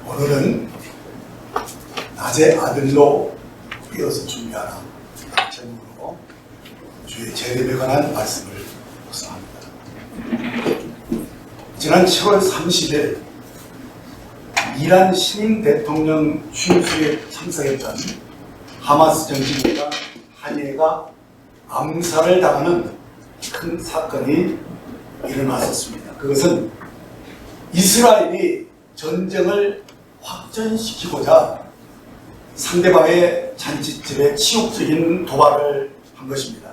오늘은 낮의 아들로 이어서 준비하라 제목으로 주의 재림에 관한 말씀을 묵상합니다. 지난 7월 30일 이란 신임 대통령 취임식에 참석했던 하마스 정치국가 하니에가 암살을 당하는 큰 사건이 일어났었습니다. 그것은 이스라엘이 전쟁을 확전시키고자 상대방의 잔치집에 치욕적인 도발을 한 것입니다.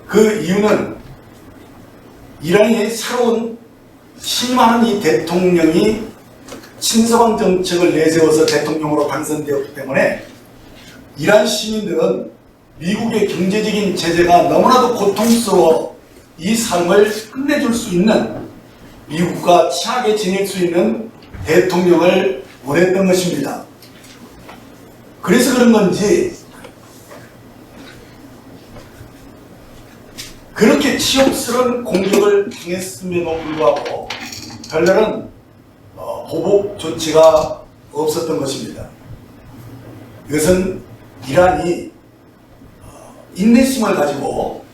그 이유는 이란이 새로운 신임하는 이 대통령이 친서방 정책을 내세워서 대통령으로 당선되었기 때문에 이란 시민들은 미국의 경제적인 제재가 너무나도 고통스러워 이 삶을 끝내줄 수 있는 미국과 친하게 지낼 수 있는 대통령을 원했던 것입니다. 그래서 그런 건지 그렇게 치욕스러운 공격을 당했음에도 불구하고 별다른 보복 조치가 없었던 것입니다. 이것은 이란이 인내심을 가지고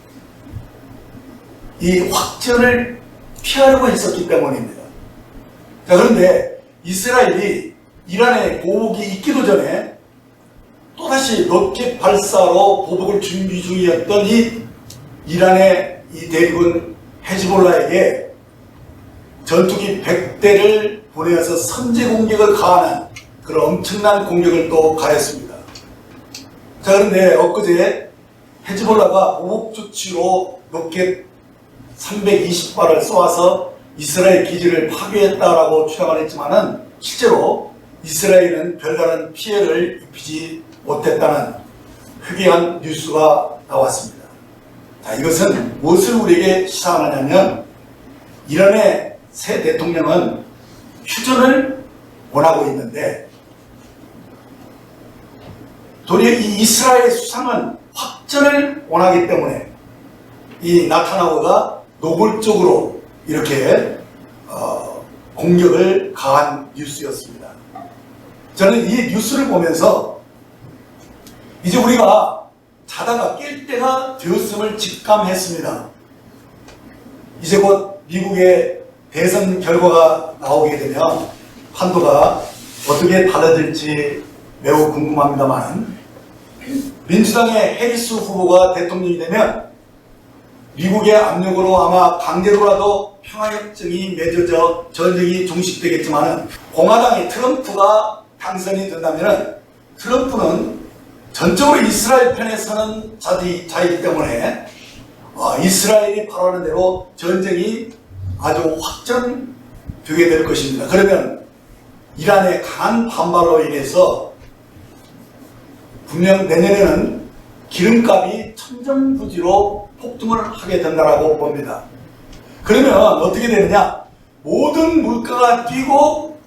이 확전을 피하려고 했었기 때문입니다. 자, 그런데 이스라엘이 이란에 보복이 있기도 전에 또다시 로켓 발사로 보복을 준비 중이었던 이 이란의 이 대륙은 헤즈볼라에게 전투기 100대를 보내어서 선제 공격을 가하는 그런 엄청난 공격을 또 가했습니다. 자, 그런데 엊그제 헤즈볼라가 보복 조치로 로켓 320발을 쏘아서 이스라엘 기지를 파괴했다라고 주장을 했지만은 실제로 이스라엘은 별다른 피해를 입히지 못했다는 회개한 뉴스가 나왔습니다. 자, 이것은 무엇을 우리에게 시사하느냐면 이란의 새 대통령은 휴전을 원하고 있는데 도리어 이 이스라엘 수상은 확전을 원하기 때문에 이 나타나오가 노골적으로 이렇게 공격을 가한 뉴스였습니다. 저는 이 뉴스를 보면서 이제 우리가 자다가 깰 때가 되었음을 직감했습니다. 이제 곧 미국의 대선 결과가 나오게 되면 판도가 어떻게 달라질지 매우 궁금합니다만 민주당의 해리스 후보가 대통령이 되면 미국의 압력으로 아마 강제로라도 평화협정이 맺어져 전쟁이 종식되겠지만 공화당의 트럼프가 당선이 된다면 트럼프는 전적으로 이스라엘 편에 서는 자이기 때문에 이스라엘이 바라는 대로 전쟁이 아주 확전되게 될 것입니다. 그러면 이란의 강한 반발로 인해서 분명 내년에는 기름값이 천정부지로 폭등을 하게 된다고 봅니다. 그러면 어떻게 되느냐? 모든 물가가 뛰고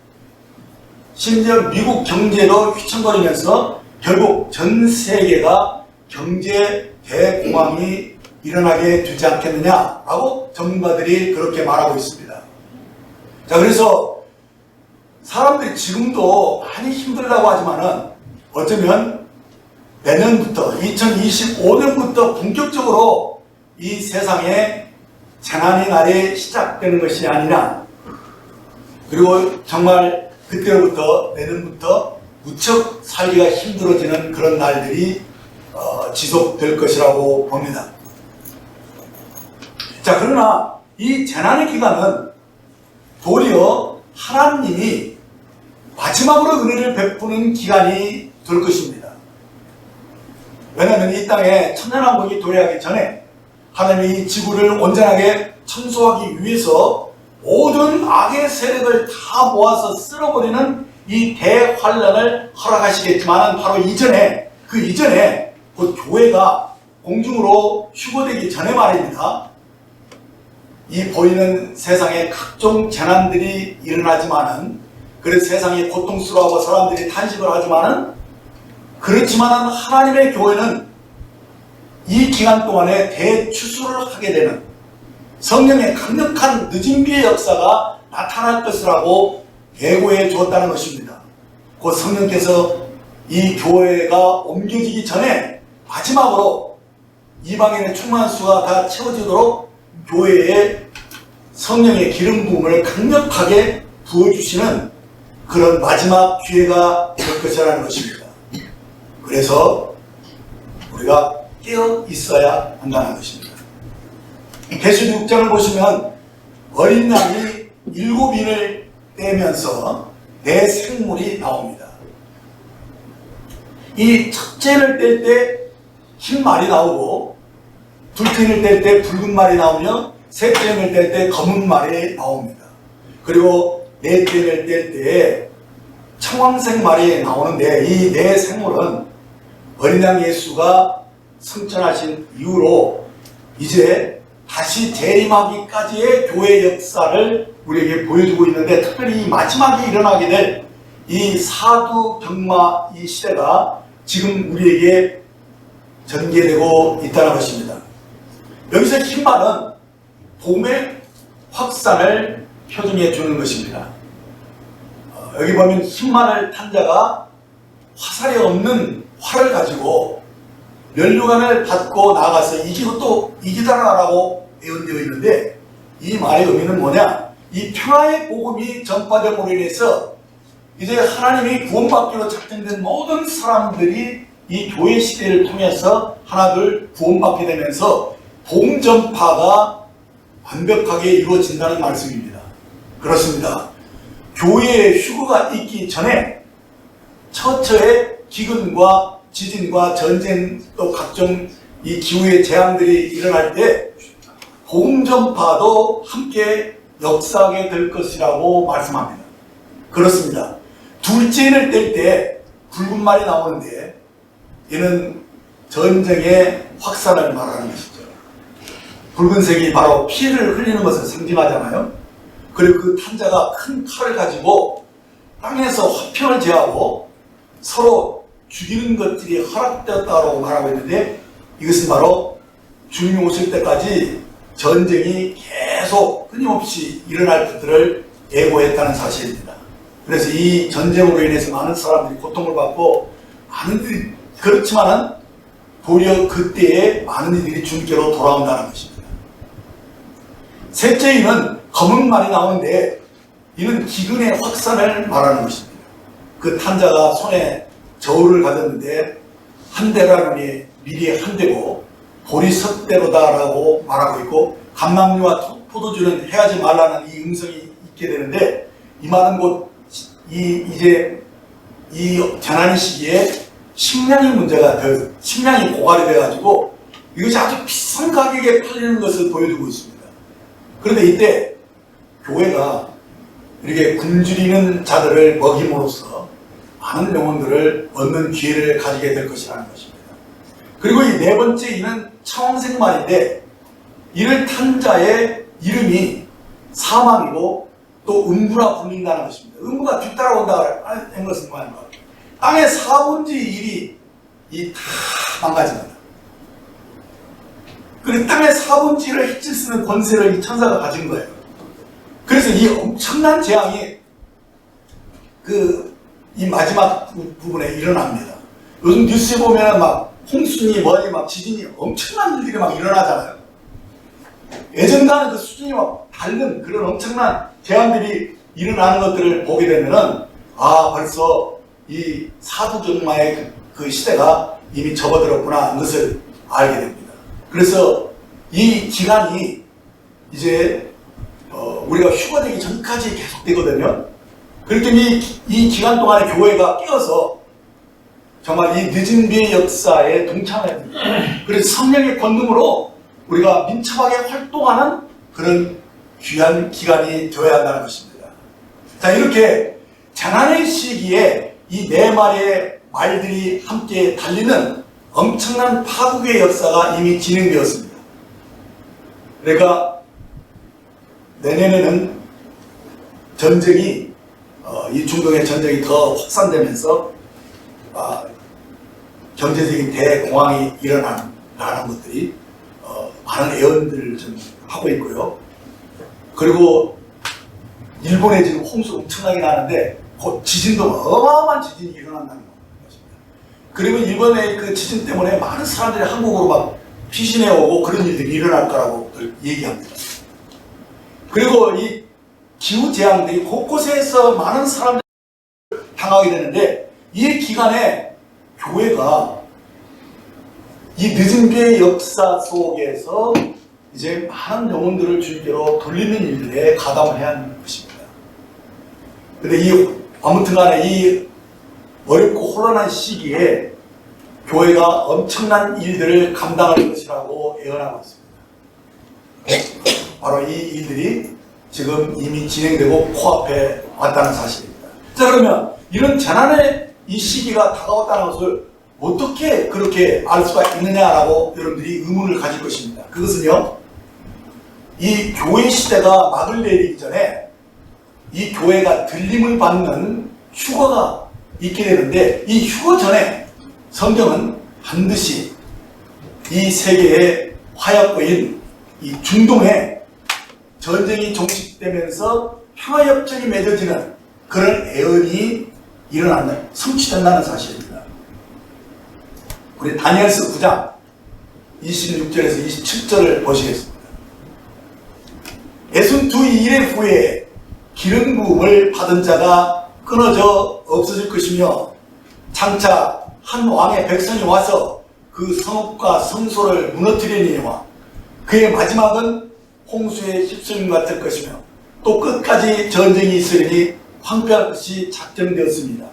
심지어 미국 경제도 휘청거리면서 결국 전 세계가 경제 대공황이 일어나게 되지 않겠느냐라고 전문가들이 그렇게 말하고 있습니다. 자, 그래서 사람들이 지금도 많이 힘들다고 하지만은 어쩌면 내년부터 2025년부터 본격적으로 이 세상에 재난의 날이 시작되는 것이 아니냐. 그리고 정말 그때로부터 내년부터 무척 살기가 힘들어지는 그런 날들이 지속될 것이라고 봅니다. 자, 그러나 이 재난의 기간은 도리어 하나님이 마지막으로 은혜를 베푸는 기간이 될 것입니다. 왜냐하면 이 땅에 천년왕국이 도래하기 전에 하나님이 이 지구를 온전하게 청소하기 위해서 모든 악의 세력을 다 모아서 쓸어버리는 이 대환란을 허락하시겠지만 바로 이전에 그 이전에 곧 교회가 공중으로 휴거되기 전에 말입니다. 이 보이는 세상에 각종 재난들이 일어나지만은 그래서 세상이 고통스러워하고 사람들이 탄식을 하지만은 그렇지만 하나님의 교회는 이 기간 동안에 대추수를 하게 되는 성령의 강력한 늦은 비의 역사가 나타날 것이라고 예고해 주었다는 것입니다. 곧 성령께서 이 교회가 옮겨지기 전에 마지막으로 이방인의 충만한 수가 다 채워지도록 교회에 성령의 기름 부음을 강력하게 부어주시는 그런 마지막 기회가 될 것이라는 것입니다. 그래서 우리가 깨어 있어야 한다는 것입니다. 계시록 6장을 보시면 어린 양이 7인을 떼면서 네 생물이 나옵니다. 이 첫째를 뗄 때 흰 말이 나오고, 둘째를 뗄 때 붉은 말이 나오며, 셋째를 뗄 때 검은 말이 나옵니다. 그리고 넷째를 뗄 때 청황색 말이 나오는데, 이 네 생물은 어린 양 예수가 승천하신 이후로 이제 다시 재림하기까지의 교회 역사를 우리에게 보여주고 있는데, 특별히 이 마지막에 일어나게 될 이 사두병마 이 시대가 지금 우리에게 전개되고 있다는 것입니다. 여기서 흰 말은 봄의 확산을 표준해 주는 것입니다. 여기 보면 흰 말을 탄 자가 화살이 없는 활을 가지고 면류관을 받고 나가서 이기고 또 이기다라고 예언되어 있는데, 이 말의 의미는 뭐냐? 이 평화의 복음이 전파됨으로 인해서 이제 하나님이 구원받기로 작정된 모든 사람들이 이 교회 시대를 통해서 하나둘 구원받게 되면서 복음 전파가 완벽하게 이루어진다는 말씀입니다. 그렇습니다. 교회에 휴거가 있기 전에 처처의 기근과 지진과 전쟁 또 각종 이 기후의 재앙들이 일어날 때 복음 전파도 함께 역사하게 될 것이라고 말씀합니다. 그렇습니다. 둘째를 뗄 때 붉은 말이 나오는데, 이는 전쟁의 확산을 말하는 것이죠. 붉은색이 바로 피를 흘리는 것을 상징하잖아요. 그리고 그 탄자가 큰 칼을 가지고 땅에서 화평을 제하고 서로 죽이는 것들이 허락되었다고 말하고 있는데, 이것은 바로 주님이 오실 때까지 전쟁이 계속 끊임없이 일어날 것들을 예고했다는 사실입니다. 그래서 이 전쟁으로 인해서 많은 사람들이 고통을 받고, 많은 일이, 그렇지만은 도리어 그때에 많은 이들이 주님께로 돌아온다는 것입니다. 셋째 이는 검은 말이 나오는데, 이는 기근의 확산을 말하는 것입니다. 그 탄자가 손에 저울을 가졌는데, 한 대라느니 미리 한 대고 보리 석 대로다라고 말하고 있고, 감람류와 포도주는 해하지 말라는 이 음성이 있게 되는데, 이 말은 곧 이제 이 재난 시기에 식량이 문제가 되어, 식량이 고갈이 돼가지고 이것이 아주 비싼 가격에 팔리는 것을 보여주고 있습니다. 그런데 이때 교회가 이렇게 굶주리는 자들을 먹임으로써 많은 영혼들을 얻는 기회를 가지게 될 것이라는 것입니다. 그리고 이 네 번째 이는 청황색 말인데, 이를 탄 자의 이름이 사망이고 또 음부라 불린다는 것입니다. 음부가 뒤따라온다 하는 것은 뭐냐? 땅의 4분의 1이 다 망가집니다. 그리고 땅의 4분의 1을 해칠 수 있는 권세를 이 천사가 가진 거예요. 그래서 이 엄청난 재앙이 이 마지막 부분에 일어납니다. 요즘 뉴스에 보면 막 홍수니 뭐니 막 지진이 엄청난 일들이 막 일어나잖아요. 예전과는 그 수준이 막 다른 그런 엄청난 재앙들이 일어나는 것들을 보게 되면은, 아, 벌써 이 사두정마의 그 시대가 이미 접어들었구나 하는 것을 알게 됩니다. 그래서 이 기간이 이제 우리가 휴가되기 전까지 계속되거든요. 그렇기 때문에 이 기간 동안에 교회가 깨어서 정말 이 늦은 비의 역사에 동참해야 됩니다. 그래서 성령의 권능으로 우리가 민첩하게 활동하는 그런 귀한 기간이 되어야 한다는 것입니다. 자, 이렇게 재난의 시기에 이 네 마리의 말들이 함께 달리는 엄청난 파국의 역사가 이미 진행되었습니다. 그러니까 내년에는 전쟁이 이 중동의 전쟁이 더 확산되면서 경제적인 대공황이 일어나는 것들이 많은 예언들을 좀 하고 있고요. 그리고 일본에 지금 홍수 엄청나게 나는데 곧 지진도 어마어마한 지진이 일어난다는 것입니다. 그리고 일본의 그 지진 때문에 많은 사람들이 한국으로 막 피신해 오고 그런 일들이 일어날 거라고 얘기합니다. 그리고 이 기후재앙들이 곳곳에서 많은 사람들이 당하게 되는데 이 기간에 교회가 이 늦은 비의 역사 속에서 이제 많은 영혼들을 주님께로 돌리는 일들에 가담을 해야 하는 것입니다. 근데 아무튼 간에 이 어렵고 혼란한 시기에 교회가 엄청난 일들을 감당할 것이라고 예언하고 있습니다. 바로 이 일들이 지금 이미 진행되고 코앞에 왔다는 사실입니다. 자, 그러면 이런 재난의 이 시기가 다가왔다는 것을 어떻게 그렇게 알 수가 있느냐라고 여러분들이 의문을 가질 것입니다. 그것은요, 이 교회 시대가 막을 내리기 전에 이 교회가 들림을 받는 휴거가 있게 되는데 이 휴거 전에 성경은 반드시 이 세계의 화약고인 이 중동에 전쟁이 종식되면서 평화협정이 맺어지는 그런 애언이 일어나는, 성취된다는 사실입니다. 우리 다니엘서 9장 26절에서 27절을 보시겠습니다. 62일 후에 기름 부음을 받은 자가 끊어져 없어질 것이며 장차 한 왕의 백성이 와서 그 성읍과 성소를 무너뜨리니와 그의 마지막은 홍수에 휩쓸림 같을 것이며 또 끝까지 전쟁이 있으리니 황폐할 것이 작정되었습니다.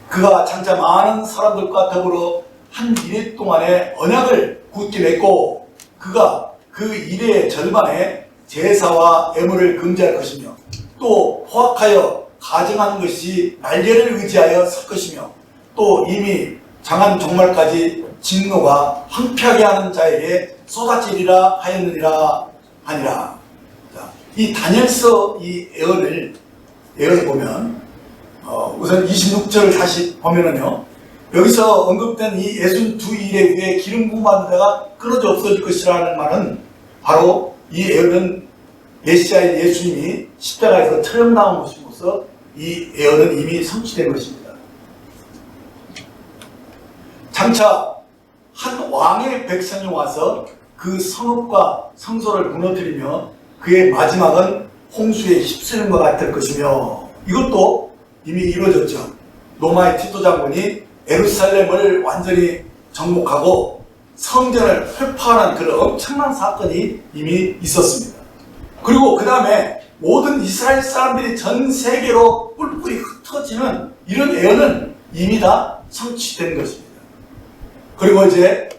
그가 장차 많은 사람들과 더불어 한 이래 동안의 언약을 굳게 맺고 그가 그 이래의 절반에 제사와 애물을 금지할 것이며 또 포악하여 가증하는 것이 날개를 의지하여 설 것이며 또 이미 장한 종말까지 진노가 황폐하게 하는 자에게 쏟아지리라 하였느니라 하니라. 자, 이 다니엘서 이 예언을 보면 우선 26절을 다시 보면은요, 여기서 언급된 이 62일의 후에 기름 부음 받은 자가 끊어져 없어질 것이라는 말은 바로 이 예언은 메시아인 예수님이 십자가에서 처형당한 것이로서 이 예언은 이미 성취된 것입니다. 장차 한 왕의 백성이 와서 그 성읍과 성소를 무너뜨리며 그의 마지막은 홍수에 휩쓰는 것 같을 것이며 이것도 이미 이루어졌죠. 로마의 티토 장군이 예루살렘을 완전히 정복하고 성전을 회파하는 그런 엄청난 사건이 이미 있었습니다. 그리고 그 다음에 모든 이스라엘 사람들이 전 세계로 뿔뿔이 흩어지는 이런 예언은 이미 다 성취된 것입니다. 그리고 이제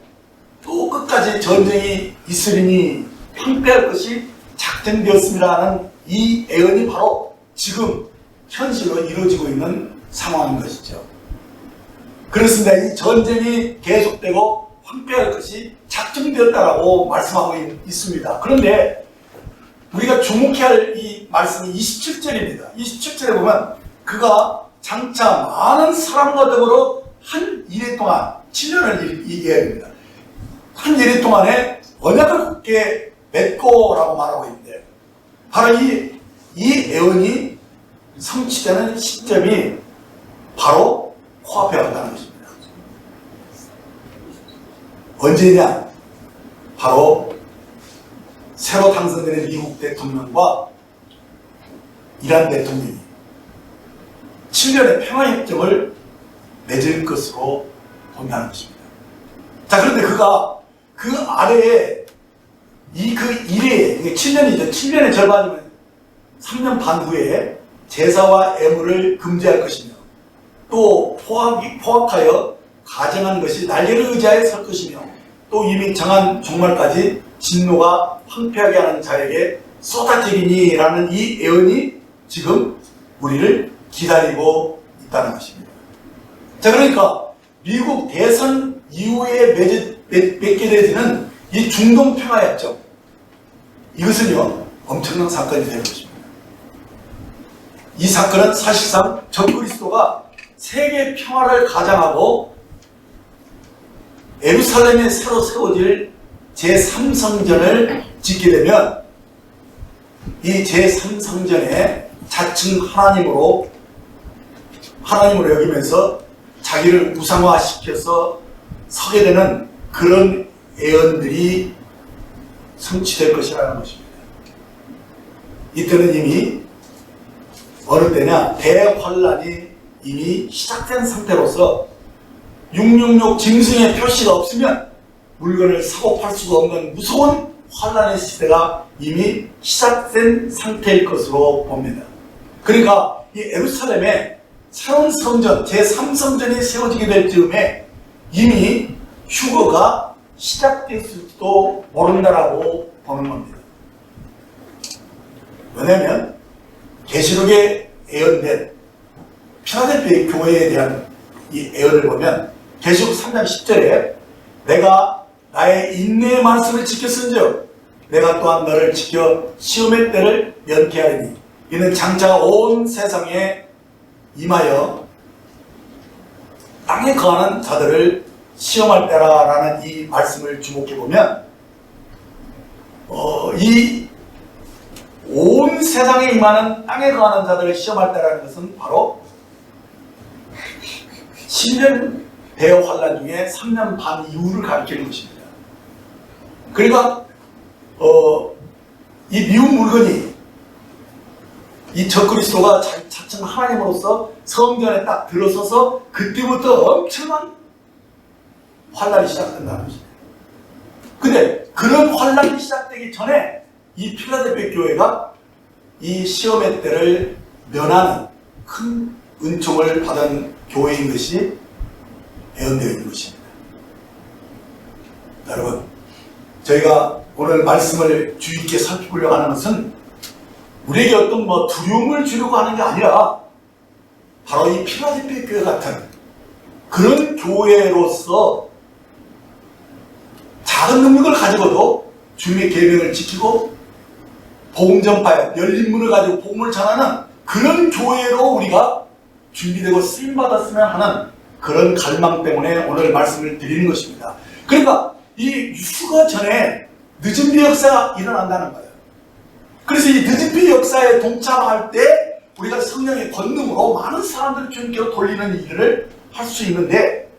또 끝까지 전쟁이 있으리니 황폐할 것이 작정되었습니다라는 이 예언이 바로 지금 현실로 이루어지고 있는 상황인 것이죠. 그렇습니다. 이 전쟁이 계속되고 황폐할 것이 작정되었다라고 말씀하고 있습니다. 그런데 우리가 주목해야 할 이 말씀이 27절입니다. 27절에 보면 그가 장차 많은 사람과 더불어 한 이래 동안 7년을 얘기해야 됩니다. 한 이래 동안에 언약을 굳게 맺고라고 말하고 있는데 바로 이 예언이 성취되는 시점이 바로 코앞에 왔다는 것입니다. 언제냐? 바로 새로 당선되는 미국 대통령과 이란 대통령이 7년의 평화협정을 맺을 것으로 본다는 것입니다. 자, 그런데 그가 그 아래에 그 이래에, 이게 7년이죠. 7년의 절반이면 3년 반 후에 제사와 애물을 금지할 것이며 또 포악하여 가증한 것이 날개를 의지하여 설 것이며 또 이미 정한 종말까지 진노가 황폐하게 하는 자에게 쏟아지리니라는 이 예언이 지금 우리를 기다리고 있다는 것입니다. 자, 그러니까 미국 대선 이후에 맺게 되는 이 중동 평화협정, 이것은요 엄청난 사건이 될 것입니다. 이 사건은 사실상 적그리스도가 세계 평화를 가장하고 예루살렘에 새로 세워질 제3성전을 짓게 되면 이 제3성전에 자칭 하나님으로 여기면서 자기를 우상화시켜서 서게 되는 그런 예언들이 성취될 것이라는 것입니다. 이때는 이미 어느 때냐, 대환란이 이미 시작된 상태로서 666 짐승의 표시가 없으면 물건을 사고 팔 수가 없는 무서운 환란의 시대가 이미 시작된 상태일 것으로 봅니다. 그러니까 이 예루살렘에 새로운 성전, 제3성전이 세워지게 될 즈음에 이미 휴거가 시작됐을지도 모른다라고 보는 겁니다. 왜냐하면 계시록에 예언된 필라델피아 교회에 대한 이 예언을 보면 계시록 3장 10절에 내가 나의 인내의 말씀을 지켰은즉 내가 또한 너를 지켜 시험의 때를 면케하리니 이는 장차 온 세상에 임하여 땅에 거하는 자들을 시험할 때라라는 이 말씀을 주목해보면 이 온 세상에 임하는 땅에 거하는 자들을 시험할 때라는 것은 바로 10년 대환란 중에 3년 반 이후를 가리키는 것입니다. 그러니까 이 미운 물건이 이 적그리스도가 자칭 하나님으로서 성전에 딱 들어서서 그때부터 엄청난 환란이 시작된다는 것입니다. 근데 그런 환란이 시작되기 전에 이 필라델피아 교회가 이 시험의 때를 면하는 큰 은총을 받은 교회인 것이 예언되어 있는 것입니다. 여러분, 저희가 오늘 말씀을 주의 있게 살펴보려고 하는 것은 우리에게 어떤 두려움을 주려고 하는 게 아니라 바로 이 필라델피아 교회 같은 그런 교회로서 작은 능력을 가지고도 주님의 계명을 지키고 복음 전파에 열린 문을 가지고 복음을 전하는 그런 교회로 우리가 준비되고 쓰임받았으면 하는 그런 갈망 때문에 오늘 말씀을 드리는 것입니다. 그러니까 이 휴거 전에 늦은 비 역사가 일어난다는 거예요. 그래서 이 늦은 비 역사에 동참할 때 우리가 성령의 권능으로 많은 사람들을 주님께로 돌리는 일을 할 수 있는데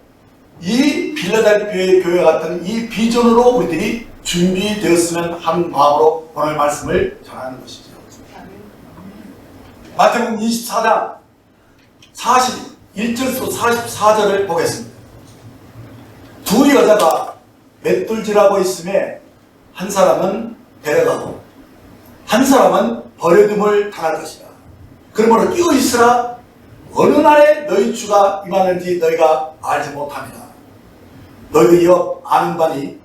이 빌라델피아 교회 같은 이 비전으로 우리들이 준비되었으면 하는 마음으로 오늘 말씀을 전하는 것이죠. 마태복음 24장 41절에서 44절을 보겠습니다. 두 여자가 맷돌질하고 있음에 한 사람은 데려가고 한 사람은 버려둠을 당할 것이다. 그러므로 끼어 있으라. 어느 날에 너희 주가 임하는지 너희가 알지 못합니다. 너희들이 아는 바니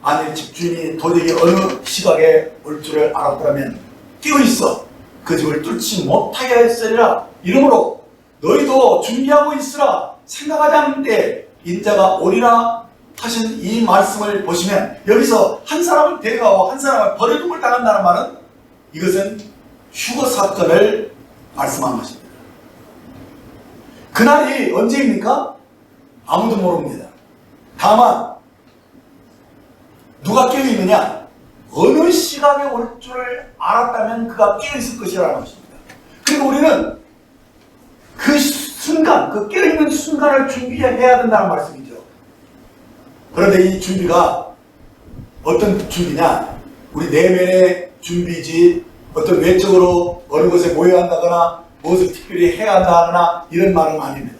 만일 집주인이 도적이 어느 시각에 올 줄을 알았더라면 끼어 있어 그 집을 뚫지 못하게 했으리라. 이러므로 너희도 준비하고 있으라. 생각하지 않는데 인자가 오리라 하신 이 말씀을 보시면 여기서 한 사람을 데려가고 한 사람을 버려둠을 당한다는 말은 이것은 휴거 사건을 말씀한 것입니다. 그날이 언제입니까? 아무도 모릅니다. 다만 누가 깨어있느냐? 어느 시각에 올 줄을 알았다면 그가 깨어있을 것이라는 것입니다. 그리고 우리는 그 순간, 그 깨어있는 순간을 준비해야 된다는 말씀이죠. 그런데 이 준비가 어떤 준비냐? 우리 내면의 준비지 어떤 외적으로 어느 곳에 모여야 한다거나 무엇을 특별히 해야 한다거나 이런 말은 아닙니다.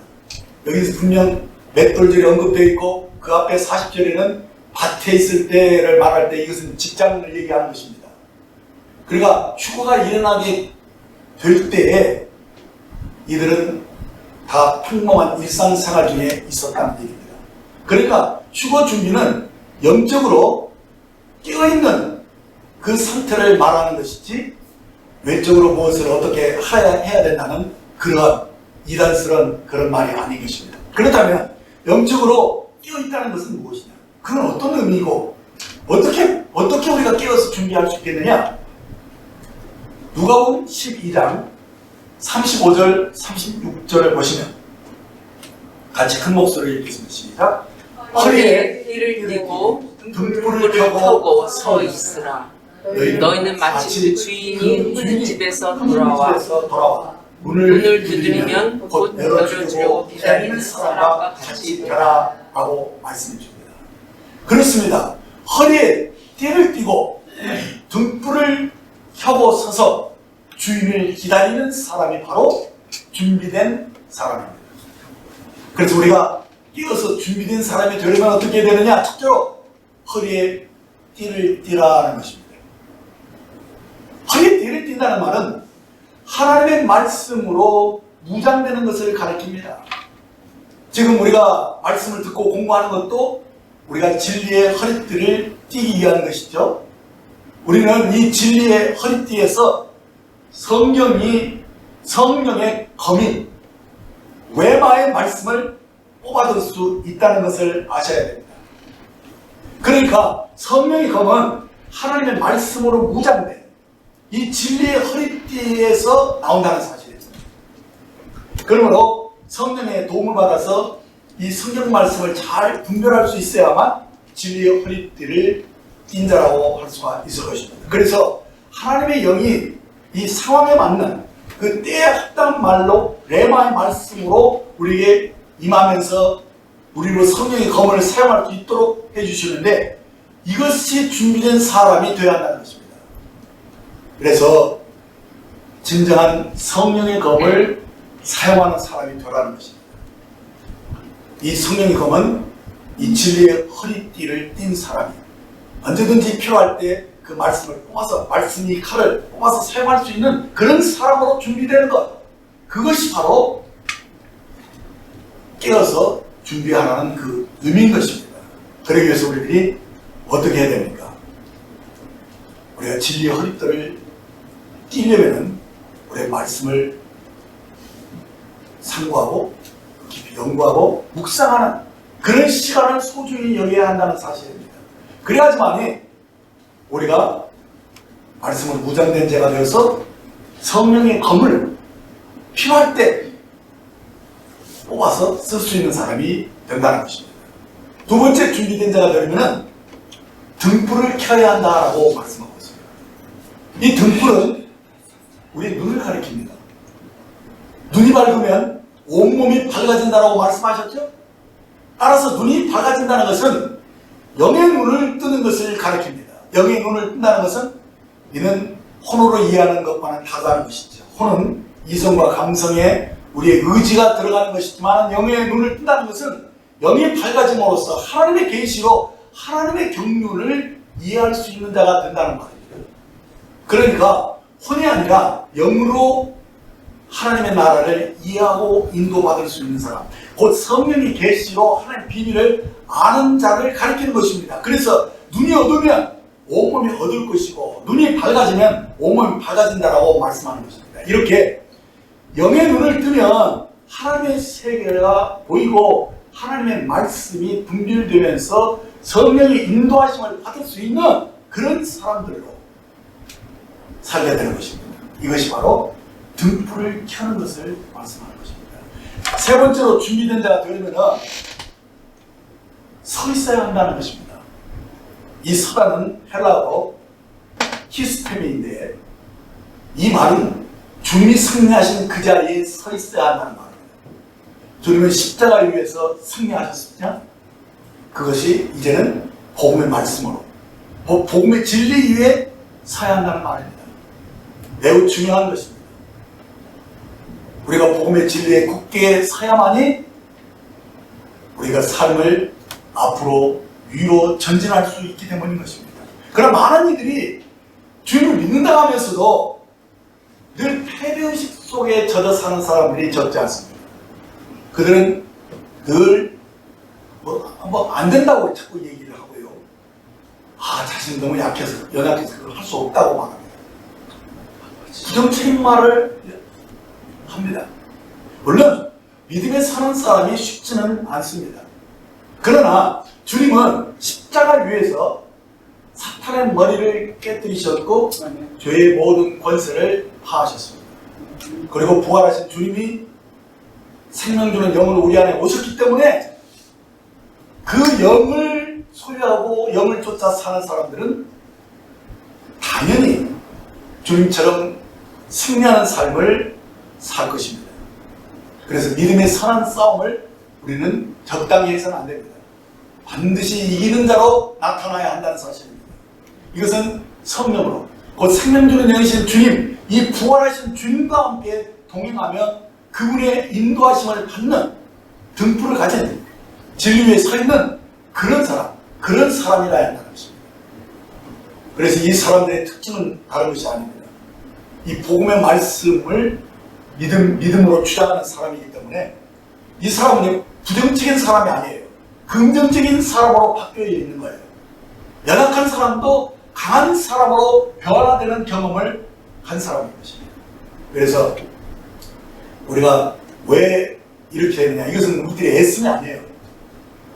여기서 분명 맷돌질이 언급되어 있고 그 앞에 40절에는 밭에 있을 때를 말할 때 이것은 직장을 얘기하는 것입니다. 그러니까 휴거가 일어나게 될 때에 이들은 다 평범한 일상생활 중에 있었다는 얘기입니다. 그러니까 휴거 준비는 영적으로 깨어있는 그 상태를 말하는 것이지 외적으로 무엇을 어떻게 해야 된다는 그러한 이단스러운 그런 말이 아닌 것입니다. 그렇다면 영적으로 깨어있다는 것은 무엇이냐? 그건 어떤 의미고 어떻게 우리가 깨어서 준비할 수 있겠느냐? 누가복음 12장 35절 36절을 보시면 같이 큰 목소리를 읽겠습니다. 시작. 허리에 띠를 띠고 등불을 켜고 서 있으라. 너희는 마치 주인이 없는 집에서 돌아와 문을 두드리면 곧 열어주려고 기다리는 사람과 같이 되라 라고 말씀해 줍니다. 그렇습니다. 허리에 띠를 띠고 등불을 켜고 서서 주인을 기다리는 사람이 바로 준비된 사람입니다. 그래서 우리가 끼어서 준비된 사람이 되려면 어떻게 되느냐? 첫째로 허리에 띠를 띠라는 것입니다. 허리에 띠를 띈다는 말은 하나님의 말씀으로 무장되는 것을 가리킵니다. 지금 우리가 말씀을 듣고 공부하는 것도 우리가 진리의 허리띠를 띠기 위한 것이죠. 우리는 이 진리의 허리띠에서 성령의 검인 외마의 말씀을 뽑아들 수 있다는 것을 아셔야 됩니다. 그러니까 성령의 검은 하나님의 말씀으로 무장된 이 진리의 허리띠에서 나온다는 사실입니다. 그러므로 성령의 도움을 받아서 이 성경 말씀을 잘 분별할 수 있어야만 진리의 허리띠를 띈 자라고 할 수가 있을 것입니다. 그래서 하나님의 영이 이 상황에 맞는 그 때에 합당한 말로 레마의 말씀으로 우리에게 임하면서 우리로 성령의 검을 사용할 수 있도록 해주시는데 이것이 준비된 사람이 되어야 한다는 것입니다. 그래서 진정한 성령의 검을 사용하는 사람이 되라는 것입니다. 이 성령의 검은 이 진리의 허리띠를 띈 사람이 언제든지 필요할 때 그 말씀을 뽑아서 말씀이 칼을 뽑아서 사용할 수 있는 그런 사람으로 준비되는 것, 그것이 바로 깨어서 준비하라는 그 의미인 것입니다. 그러기 위해서 우리들이 어떻게 해야 됩니까? 우리가 진리의 허리띠를 띄려면 우리의 말씀을 상고하고 깊이 연구하고 묵상하는 그런 시간을 소중히 여겨야 한다는 사실입니다. 그래야지만이 우리가 말씀으로 무장된 자가 되어서 성령의 검을 필요할 때 뽑아서 쓸 수 있는 사람이 된다는 것입니다. 두 번째 준비된 자가 되려면 등불을 켜야 한다라고 말씀하고 있습니다. 이 등불은 우리의 눈을 가리킵니다. 눈이 밝으면 온몸이 밝아진다라고 말씀하셨죠? 따라서 눈이 밝아진다는 것은 영의 눈을 뜨는 것을 가리킵니다. 영의 눈을 뜬다는 것은 이는 혼으로 이해하는 것과는 다르다는 것이죠. 혼은 이성과 감성에 우리의 의지가 들어가는 것이지만 영의 눈을 뜬다는 것은 영이 밝아짐으로써 하나님의 계시로 하나님의 경륜을 이해할 수 있는 자가 된다는 말입니다. 그러니까 혼이 아니라 영으로 하나님의 나라를 이해하고 인도받을 수 있는 사람, 곧 성령의 계시로 하나님의 비밀을 아는 자를 가리키는 것입니다. 그래서 눈이 어두우면 온몸이 어두울 것이고 눈이 밝아지면 온몸이 밝아진다라고 말씀하는 것입니다. 이렇게 영의 눈을 뜨면 하나님의 세계가 보이고 하나님의 말씀이 분별되면서 성령의 인도하심을 받을 수 있는 그런 사람들로 살게 되는 것입니다. 이것이 바로 등불을 켜는 것을 말씀하는 것입니다. 세 번째로 준비된 자가 되려면 서 있어야 한다는 것입니다. 이 서라는 헬라어로 히스테미인데 이 말은 주님이 승리하신 그 자리에 서 있어야 한다는 말입니다. 주님은 십자가 위에서 승리하셨습니다. 그것이 이제는 복음의 말씀으로 복음의 진리 위에 서야 한다는 말입니다. 매우 중요한 것입니다. 우리가 복음의 진리에 굳게 서야만이 우리가 삶을 앞으로 위로 전진할 수 있기 때문인 것입니다. 그러나 많은 이들이 주님을 믿는다 하면서도 늘 패배의식 속에 젖어 사는 사람들이 적지 않습니다. 그들은 늘 안 된다고 자꾸 얘기를 하고요. 자신이 너무 약해서 연약해서 그걸 할 수 없다고 말합니다. 부정적인 말을 합니다. 물론 믿음에 사는 사람이 쉽지는 않습니다. 그러나 주님은 십자가 위에서 사탄의 머리를 깨뜨리셨고 죄의 모든 권세를 파하셨습니다. 그리고 부활하신 주님이 생명 주는 영을 우리 안에 오셨기 때문에 그 영을 소유하고 영을 쫓아 사는 사람들은 당연히 주님처럼 승리하는 삶을 살 것입니다. 그래서 믿음의 선한 싸움을 우리는 적당히 해서는 안 됩니다. 반드시 이기는 자로 나타나야 한다는 사실입니다. 이것은 성령으로 곧 생명 주는 영이신 주님, 이 부활하신 주님과 함께 동행하며 그분의 인도하심을 받는 등불을 가진 진리 위에 서 있는 그런 사람이라야 한다는 것입니다. 그래서 이 사람들의 특징은 다른 것이 아닙니다. 이 복음의 말씀을 믿음으로 주장하는 사람이기 때문에 이 사람은 부정적인 사람이 아니에요. 긍정적인 사람으로 바뀌어 있는 거예요. 연약한 사람도 강한 사람으로 변화되는 경험을 한 사람인 것입니다. 그래서 우리가 왜 이렇게 되느냐, 이것은 우리들의 애씀이 아니에요.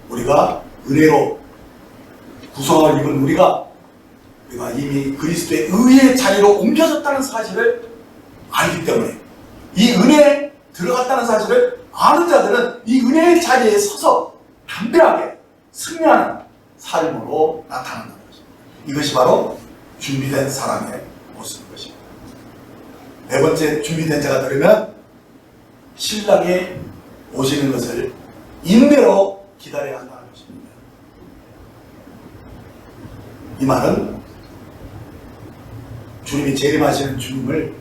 우리가 은혜로 구성을 입은 우리가 이미 그리스도의 의의 자리로 옮겨졌다는 사실을 알기 때문에, 이 은혜에 들어갔다는 사실을 아는 자들은 이 은혜의 자리에 서서 담대하게 승리하는 삶으로 나타난다는 것입니다. 이것이 바로 준비된 사람의 모습인 것입니다. 네 번째, 준비된 자가 되려면 신랑이 오시는 것을 인내로 기다려야 한다는 것입니다. 이 말은 주님이 재림하시는 주님을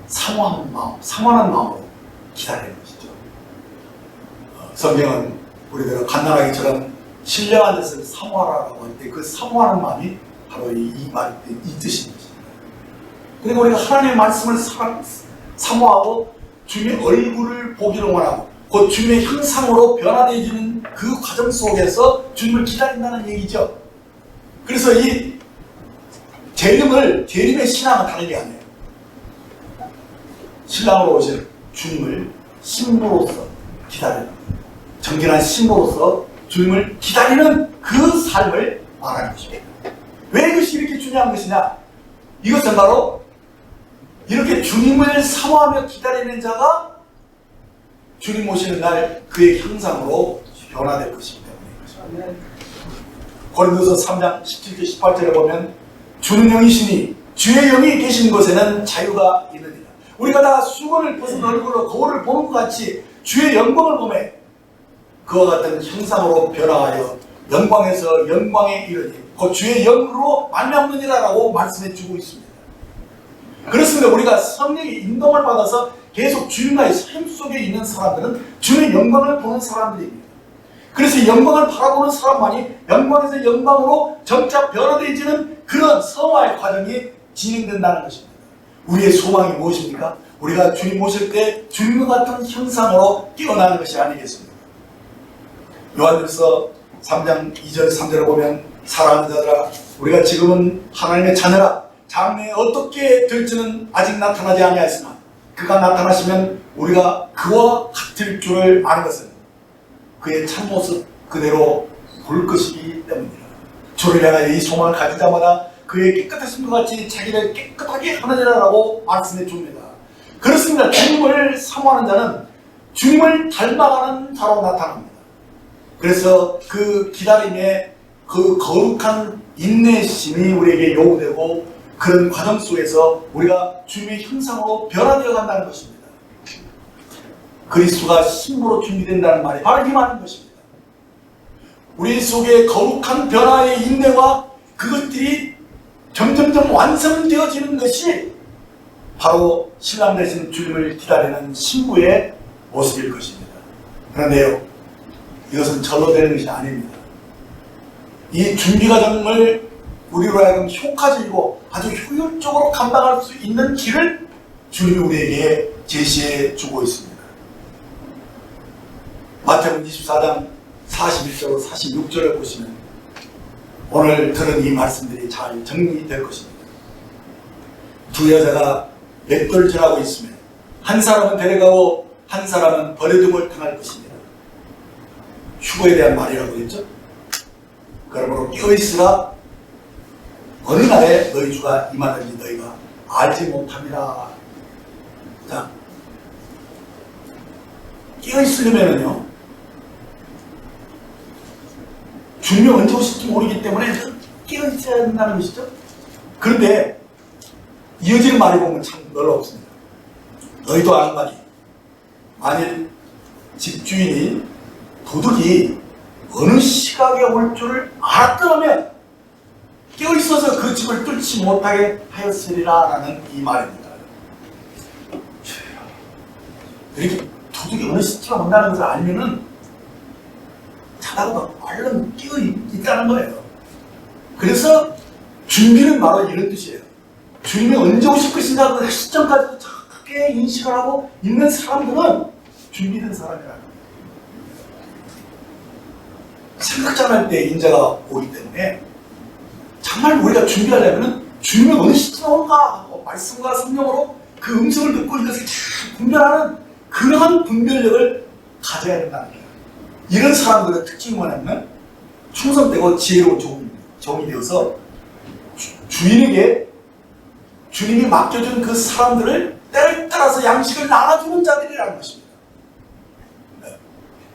사모하는 마음으로 기다리는 것이죠. 성경은 우리가 갓난아기처럼 신령한 것을 사모하라고 할 때 그 사모하는 마음이 바로 이 뜻인 것입니다. 그리고 우리가 하나님의 말씀을 사모하고 주님의 얼굴을 보기를 원하고 곧 주님의 형상으로 변화되어지는 그 과정 속에서 주님을 기다린다는 얘기죠. 그래서 이 재림의 신앙은 다른 게 아니에요. 신랑으로 오실 주님을 신부로서 기다리는, 정결한 신부로서 주님을 기다리는 그 삶을 말하는 것입니다. 왜 이것이 이렇게 중요한 것이냐? 이것은 바로 이렇게 주님을 사모하며 기다리는 자가 주님 오시는 날 그의 형상으로 변화될 것이기 때문입니다. 고린도서 3장 17절 18절에 보면 주는 영이시니 주의 영이 계신 곳에는 자유가 있느니라. 우리가 다 수건을 벗은 얼굴로 거울을 보는 것 같이 주의 영광을 보매 그와 같은 형상으로 변화하여 영광에서 영광에 이르니 곧 주의 영으로 말미암느니라라고 말씀해 주고 있습니다. 그렇습니다. 우리가 성령의 인동을 받아서 계속 주님과의 삶 속에 있는 사람들은 주의 영광을 보는 사람들입니다. 그래서 영광을 바라보는 사람만이 영광에서 영광으로 점차 변화되어지는 그런 성화의 과정이 진행된다는 것입니다. 우리의 소망이 무엇입니까? 우리가 주님 오실 때 주님과 같은 형상으로 깨어나는 것이 아니겠습니까? 요한일서 3장 2절 3절을 보면 사랑하는 자들아 우리가 지금은 하나님의 자녀라 장래에 어떻게 될지는 아직 나타나지 아니하였으나 그가 나타나시면 우리가 그와 같을 줄을 아는 것은 그의 참모습 그대로 볼 것이기 때문이라. 주를 향하여 이 소망을 가진 자마다 그의 깨끗하심과 같이 자기를 깨끗하게 하느니라라고 말씀해 줍니다. 그렇습니다. 주님을 사모하는 자는 주님을 닮아가는 자로 나타납니다. 그래서 그 기다림의 그 거룩한 인내심이 우리에게 요구되고 그런 과정 속에서 우리가 주님의 형상으로 변화되어 간다는 것입니다. 그리스도가 신부로 준비된다는 말이 바로 이 말인 것입니다. 우리 속에 거룩한 변화의 인내와 그것들이 점점점 완성되어지는 것이 바로 신랑 되신 주님을 기다리는 신부의 모습일 것입니다. 그런데요, 이것은 절로 되는 것이 아닙니다. 이 준비 과정을 우리로 하여금 효과적이고 아주 효율적으로 감당할 수 있는 길을 주님이 우리에게 제시해 주고 있습니다. 마태복음 24장 41절로 46절을 보시면 오늘 들은 이 말씀들이 잘 정리될 것입니다. 두 여자가 맷돌질하고 있으면 한 사람은 데려가고 한 사람은 버려둠을 당할 것입니다. 휴거에 대한 말이라고 했죠. 그러므로 깨어있으라 어느 날에 너희 주가 임하는지 너희가 알지 못합니다. 자, 깨어있으려면요 주님이 언제 오실지 모르기 때문에 깨어있어야 된다는 것이죠. 그런데 이어지는 말이 보면 참 놀랍습니다. 너희도 아는 말이, 만일 집주인이 도둑이 어느 시각에 올 줄을 알았더라면 깨어있어서 그 집을 뚫지 못하게 하였으리라 라는 이 말입니다. 이렇게 도둑이 어느 시점에 온다는 것을 알면은 자다가 얼른 깨어 있다는 거예요. 그래서 준비는 바로 이런 뜻이에요. 주님이 언제 오실 것인가 그 시점까지도 정확하게 인식을 하고 있는 사람들은 준비된 사람이라는 거예요. 생각지 않을 때 인자가 오기 때문에 정말 우리가 준비하려면 주님이 어느 시점에 올까 하고 말씀과 성령으로 그 음성을 듣고 이것을 잘 분별하는 그러한 분별력을 가져야 된다는 거예요. 이런 사람들의 특징이 뭐냐면 충성되고 지혜로운 종이 되어서 주인에게 주님이 맡겨준 그 사람들을 때를 따라서 양식을 나눠주는 자들이라는 것입니다.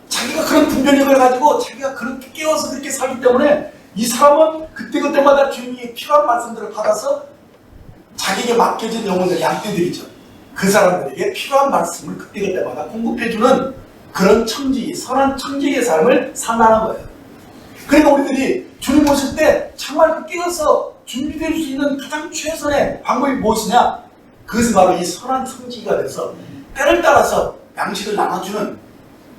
자기가 그런 분별력을 가지고 자기가 그렇게 깨워서 그렇게 살기 때문에 이 사람은 그때그때마다 주님이 필요한 말씀들을 받아서 자기에게 맡겨진 영혼들, 양떼들이죠. 그 사람들에게 필요한 말씀을 그때그때마다 공급해주는 그런 청지, 선한 청지의 삶을 산다는 거예요. 그러니까 우리들이 주님 오실 때 정말 그 깨어서 준비될 수 있는 가장 최선의 방법이 무엇이냐? 그것은 바로 이 선한 청지기가 돼서 때를 따라서 양식을 나눠주는,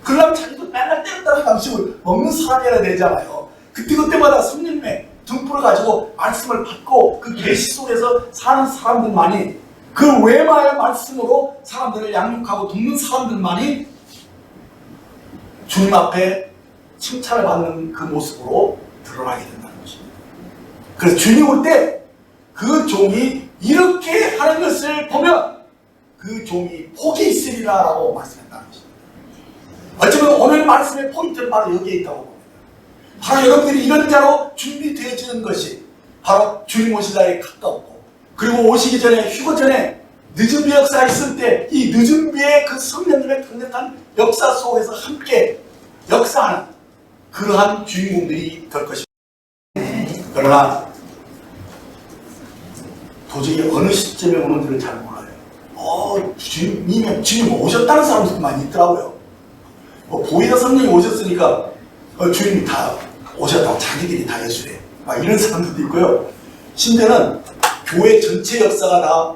그러려면 자기도 맨날 때를 따라 양식을 먹는 사람이라 되잖아요. 그때마다 성령님의 등불을 가지고 말씀을 받고 그 계시 속에서 사는 사람들만이, 그 외마의 말씀으로 사람들을 양육하고 돕는 사람들만이 주님 앞에 칭찬을 받는 그 모습으로 드러나게 된다는 것입니다. 그래서 주님 올 때 그 종이 이렇게 하는 것을 보면 그 종이 복이 있으리라 라고 말씀했다는 것입니다. 어쩌면 오늘 말씀의 포인트는 바로 여기에 있다고 봅니다. 바로 여러분들이 이런 자로 준비되어지는 것이 바로 주님 오실 날에 가까웠고, 그리고 오시기 전에, 휴거 전에 늦은 비 역사가 있을 때 이 늦은 비의 그 성령님의 강력한 역사 속에서 함께 역사하는 그러한 주인공들이 될 것입니다. 그러나 도저히 어느 시점에 오는지를 잘 몰라요. 주님 오셨다는 사람들도 많이 있더라고요. 보이다 성령이 오셨으니까 주님이 다 오셨다고 자기들이 다 예수래, 막 이런 사람들도 있고요. 심지어는 교회 전체 역사가 다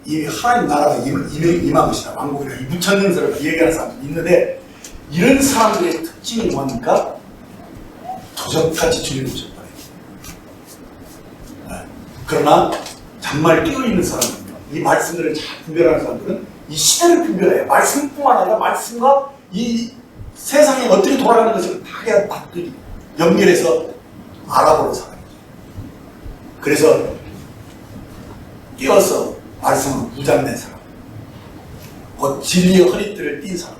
이 하나님 나라가 임한 것이다, 왕국이다, 이 무천년설을 얘기하는 사람들이 있는데, 이런 사람들의 특징이 뭐니까 도적같이 주님 오셨다. 그러나 정말 깨어있는 사람들은, 이 말씀들을 잘 분별하는 사람들은 이 시대를 분별해요. 말씀뿐만 아니라 말씀과 이 세상이 어떻게 돌아가는 것을 다 연결해서 알아보는 사람이죠. 그래서 깨어서 말씀으로 무장된 사람, 곧 진리의 허리띠를 띈 사람,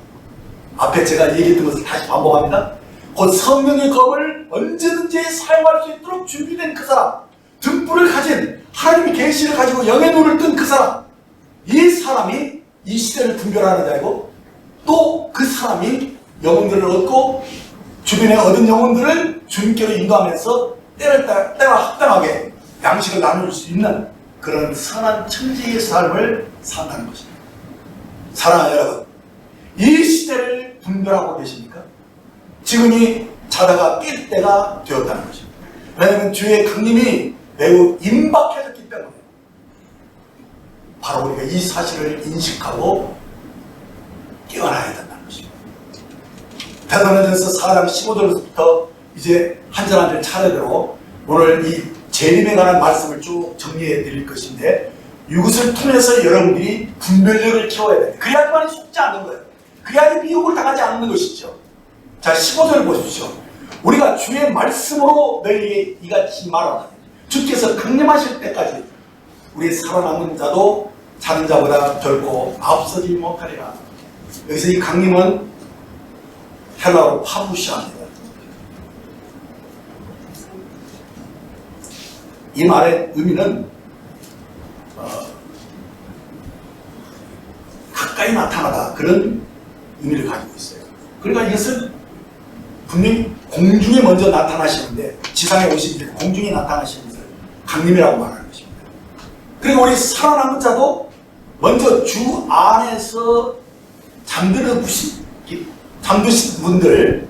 앞에 제가 얘기했던 것을 다시 반복합니다. 곧 성령의 검을 언제든지 사용할 수 있도록 준비된 그 사람, 등불을 가진, 하나님의 계시를 가지고 영의 눈을 뜬 그 사람, 이 사람이 이 시대를 분별하는 자이고, 또 그 사람이 영혼들을 얻고 주변에 얻은 영혼들을 주님께로 인도하면서 때와 합당하게 양식을 나눌 수 있는 그런 선한 천지의 삶을 산다는 것입니다. 사랑하는 여러분, 이 시대를 분별하고 계십니까? 지금이 자다가 깰 때가 되었다는 것입니다. 왜냐하면 주의 강림이 매우 임박해졌기 때문에 바로 우리가 이 사실을 인식하고 깨어나야 된다는 것입니다. 베드로전서 4장 15절부터 이제 한 절 한 절 차례대로 오늘 이 재림에 관한 말씀을 쭉 정리해 드릴 것인데, 이것을 통해서 여러분들이 분별력을 키워야 됩니다. 그래야지만 속지 않는 거예요. 그래야지 미혹을 당하지 않는 것이죠. 자, 15절 보십시오. 우리가 주의 말씀으로 너희에게 이같이 말하라. 주께서 강림하실 때까지 우리 살아남은 자도 자는 자보다 결코 앞서지 못하리라. 여기서 이 강림은 헬라어로 파부시아입니다. 이 말의 의미는 가까이 나타나다, 그런 의미를 가지고 있어요. 그러니까 이것은 분명히 공중에 먼저 나타나시는데, 지상에 오신 길 공중에 나타나시는 것을 강림이라고 말하는 것입니다. 그리고 우리 살아남은 자도 먼저 주 안에서 잠드신 분들,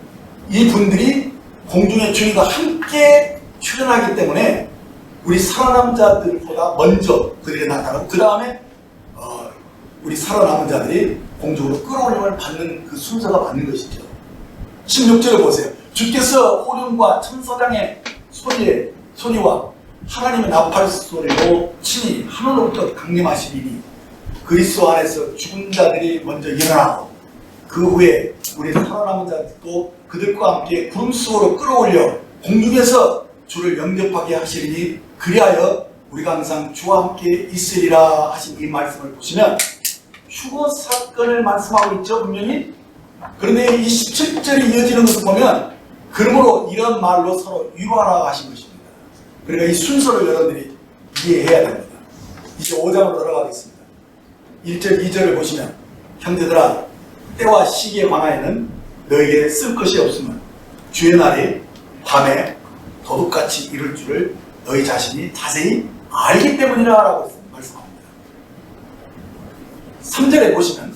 이 분들이 공중의 주님과 함께 출현하기 때문에 우리 살아남은 자들보다 먼저 그들이 나타나고 그 다음에 우리 살아남은 자들이 공중으로 끌어올림을 받는 그 순서가 맞는 것이죠. 16절을 보세요. 주께서 호령과 천사장의 소리와 하나님의 나팔 소리로 친히 하늘로부터 강림하시리니 그리스도 안에서 죽은 자들이 먼저 일어나고 그 후에 우리 살아남은 자들도 그들과 함께 구름 속으로 끌어올려 공중에서 주를 영접하게 하시리니 그리하여 우리가 항상 주와 함께 있으리라 하신 이 말씀을 보시면 휴거 사건을 말씀하고 있죠, 분명히. 그런데 이 17절이 이어지는 것을 보면 그러므로 이런 말로 서로 위로하라 하신 것입니다. 그러니까 이 순서를 여러분들이 이해해야 됩니다. 이제 5장으로 들어가겠습니다. 1절, 2절을 보시면 형제들아 때와 시기에 관하여는 너에게 쓸 것이 없으면 주의 날이 밤에 도둑같이 이룰 줄을 너희 자신이 자세히 알기 때문이라 라고 말씀합니다. 3절에 보시면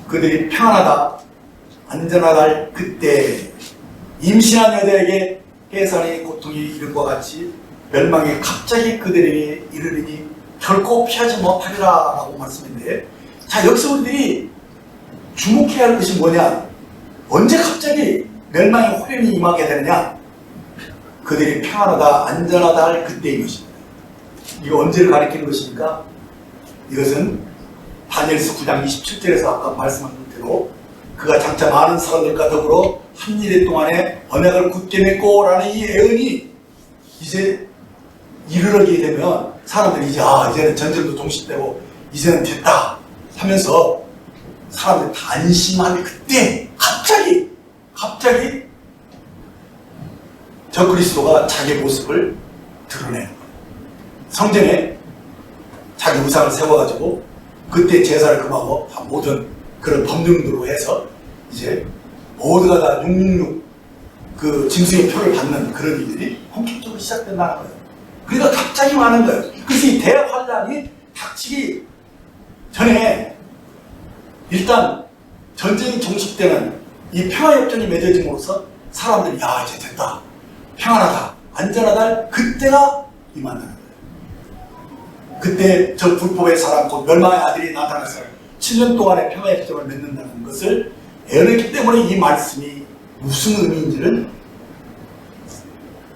그들이 평안하다 안전하다 할 그때 임신한 여자에게 해산의 고통이 이른 것 같이 멸망이 갑자기 그들에게 이르리니 결코 피하지 못하리라 라고 말씀인데, 자 여기서 우리들이 주목해야 할 것이 뭐냐, 언제 갑자기 멸망의 호련이 임하게 되느냐, 그들이 평안하다 안전하다 할 그때인 것입니다. 이거 언제를 가리키는 것입니까? 이것은 다니엘서 9장 27절에서 아까 말씀한 대로 그가 장차 많은 사람들과 더불어 한 일의 동안에 언약을 굳게 맺고 라는 이 예언이 이제 이르게 되면 사람들이 이제는 전쟁도 종식되고 이제는 됐다 하면서 사람들이 다 안심하는 그때 갑자기 저 그리스도가 자기의 모습을 드러내는 거예요. 성전에 자기 우상을 세워가지고 그때 제사를 금하고 모든 그런 법령들로 해서 이제 모두가 다 666 그 짐승의 표를 받는 그런 일들이 본격적으로 시작된다는 거예요. 그러니까 갑자기 많은 거예요. 그래서 이 대환란이 닥치기 전에 일단 전쟁이 종식되는 이 평화협정이 맺어짐으로써 사람들이 야 이제 됐다, 평안하다, 안전하다 그때가 임한다는 거예요. 그때 저 불법의 사람 곧 멸망의 아들이 나타나서 7년 동안의 평화협정을 맺는다는 것을 예언했기 때문에 이 말씀이 무슨 의미인지를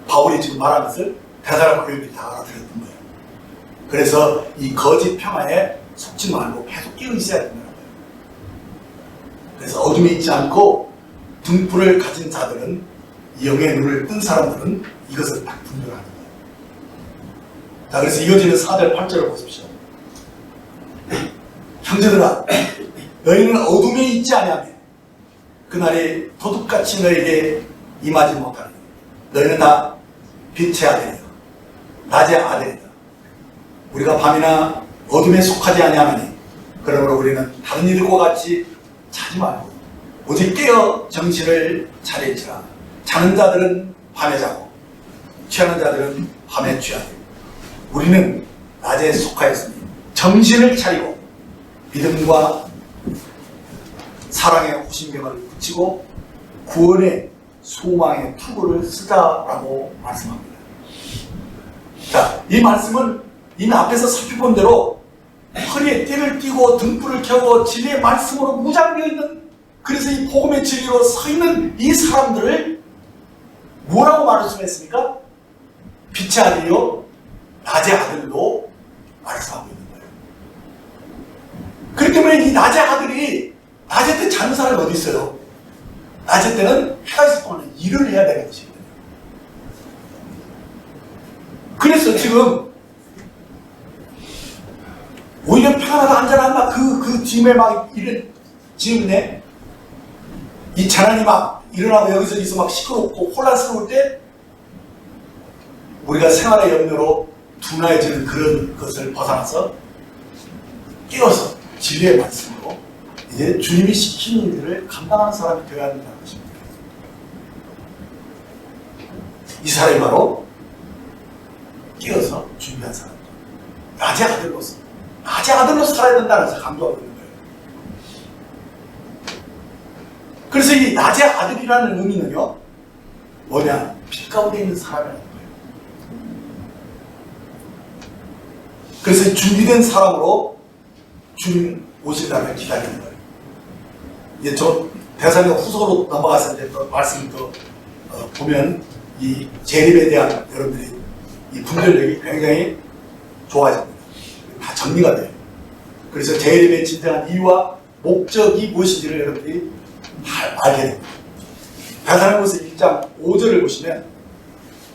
바울이 지금 말한 것을 대사라 교육이 다 알아들었던 거예요. 그래서 이 거짓 평화에 속지 말고 계속 끼어 있어야 된다는 거예요. 그래서 어둠에 있지 않고 등불을 가진 자들은, 영의 눈을 뜬 사람들은 이것을 딱 분별하는 거예요. 자, 그래서 이어지는 4절 8절을 보십시오. 형제들아 너희는 어둠에 있지 아니하며 그날이 도둑같이 너에게 임하지 못하니 너희는 다 빛의 아들이다, 낮의 아들이다. 우리가 밤이나 어둠에 속하지 아니하니 그러므로 우리는 다른 이들과 같이 자지 말고 오직 깨어 정신을 차릴지라. 자는 자들은 밤에 자고 취하는 자들은 밤에 취하되 우리는 낮에 속하였으니 정신을 차리고 믿음과 사랑의 호신경을 붙이고 구원의 소망의 투구를 쓰자라고 말씀합니다. 자, 이 말씀은 이미 앞에서 살펴본 대로 허리에 띠를 띠고 등불을 켜고 진리의 말씀으로 무장되어 있는, 그래서 이 복음의 진리로 서 있는 이 사람들을 뭐라고 말씀했습니까? 빛의 아들이요 낮의 아들로 말씀하고 있는 거예요. 그렇기 때문에 이 낮의 아들이 낮에 때 자는 사람이 어디 있어요? 낮에 때는 해가 있을 동안 일을 해야 되는 것이거든요. 그래서 지금 오히려 평안하다 안전하다 그 뒤에 막 일을 지음에 이 재난이 막 일어나고 여기서 막 시끄럽고 혼란스러울 때 우리가 생활의 염려로 둔화해지는 그런 것을 벗어나서 깨어서 진리의 말씀으로 이제 주님이 시키는 일들을 감당하는 사람이 되어야 한다는 것입니다. 이 사람이 바로 깨어서 준비한 사람입니다. 낮의 아들로서 살아야 된다는 것을 강조하고 있는 거예요. 그래서 이 낮의 아들이라는 의미는요, 뭐냐? 빛 가운데 있는 사람이라는 거예요. 그래서 준비된 사람으로 주님 오실 날을 기다리는 거예요. 이제 저 대사님 후속으로 넘어가서 이제 또 말씀을 또 보면 이 재림에 대한 여러분들이 이 분별력이 굉장히 좋아집니다. 다 정리가 돼요. 그래서 재림의 진정한 이유와 목적이 무엇인지를 여러분들이 잘 알게 됩니다. 대사님후서 1장 5절을 보시면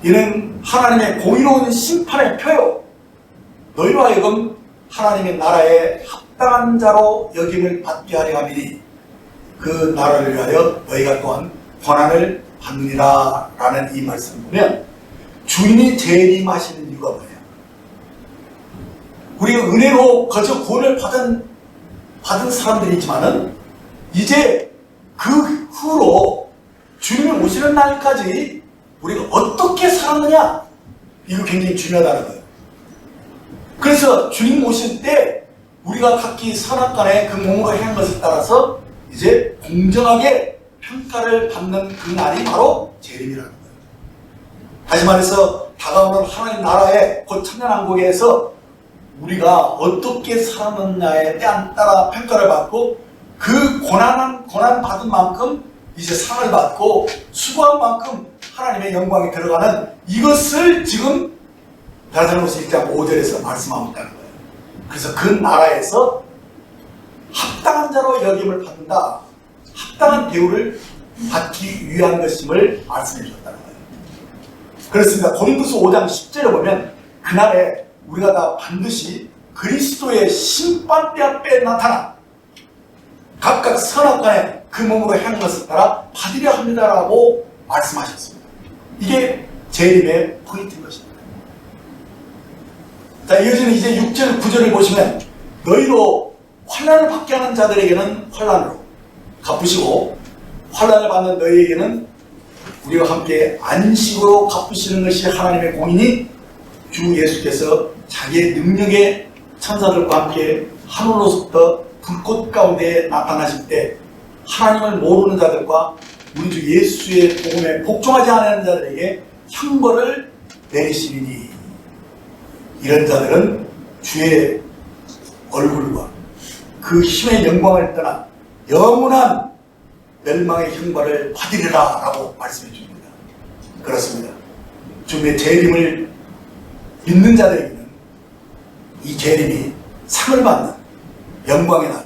이는 하나님의 공의로운 심판의 표요 너희로 하여금 하나님의 나라에 합당한 자로 여김을 받게 하려 함이니 그 나라를 위하여 너희가 또한 권한을 받느니라 라는 이 말씀을 보면 주인이 재림하시는 이유가 뭐냐? 우리가 은혜로 거저 구원을 받은 사람들이지만은 이제 그 후로 주님이 오시는 날까지 우리가 어떻게 살았느냐? 이거 굉장히 중요하다는 거예요. 그래서 주님 오실 때 우리가 각기 선악간에 그 몸으로 행한 것에 따라서 이제 공정하게 평가를 받는 그 날이 바로 재림이라는 거예요. 다시 말해서 다가오는 하나님 나라의 곧 천년왕국에서 우리가 어떻게 살았느냐에 따라 평가를 받고 그 고난 받은 만큼 이제 상을 받고 수고한 만큼 하나님의 영광에 들어가는 이것을 지금 베드로전서 1장 5절에서 말씀하고 있다는 거예요. 그래서 그 나라에서 합당한 자로 여김을 받는다. 합당한 대우를 받기 위한 것임을 말씀해 주셨다는 거예요. 그렇습니다. 고린도서 5장 10절에 보면 그날에 우리가 다 반드시 그리스도의 심판대 앞에 나타나 각각 선악간에 그 몸으로 행한 것을 따라 받으려 합니다라고 말씀하셨습니다. 이게 재림의 포인트인 것입니다. 자, 이어지는 이제 6절, 9절을 보시면 너희로 환난을 받게 하는 자들에게는 환난으로 갚으시고 환난을 받는 너희에게는 우리와 함께 안식으로 갚으시는 것이 하나님의 공이니 주 예수께서 자기의 능력의 천사들과 함께 하늘로부터 불꽃 가운데 나타나실 때 하나님을 모르는 자들과 우리 주 예수의 복음에 복종하지 않는 자들에게 형벌을 내리시리니 이런 자들은 주의 얼굴과 그 힘의 영광을 떠나 영원한 멸망의 형벌을 받으리라 라고 말씀해 줍니다. 그렇습니다. 주님의 재림을 믿는 자들에게는 이 재림이 상을 받는 영광의 날,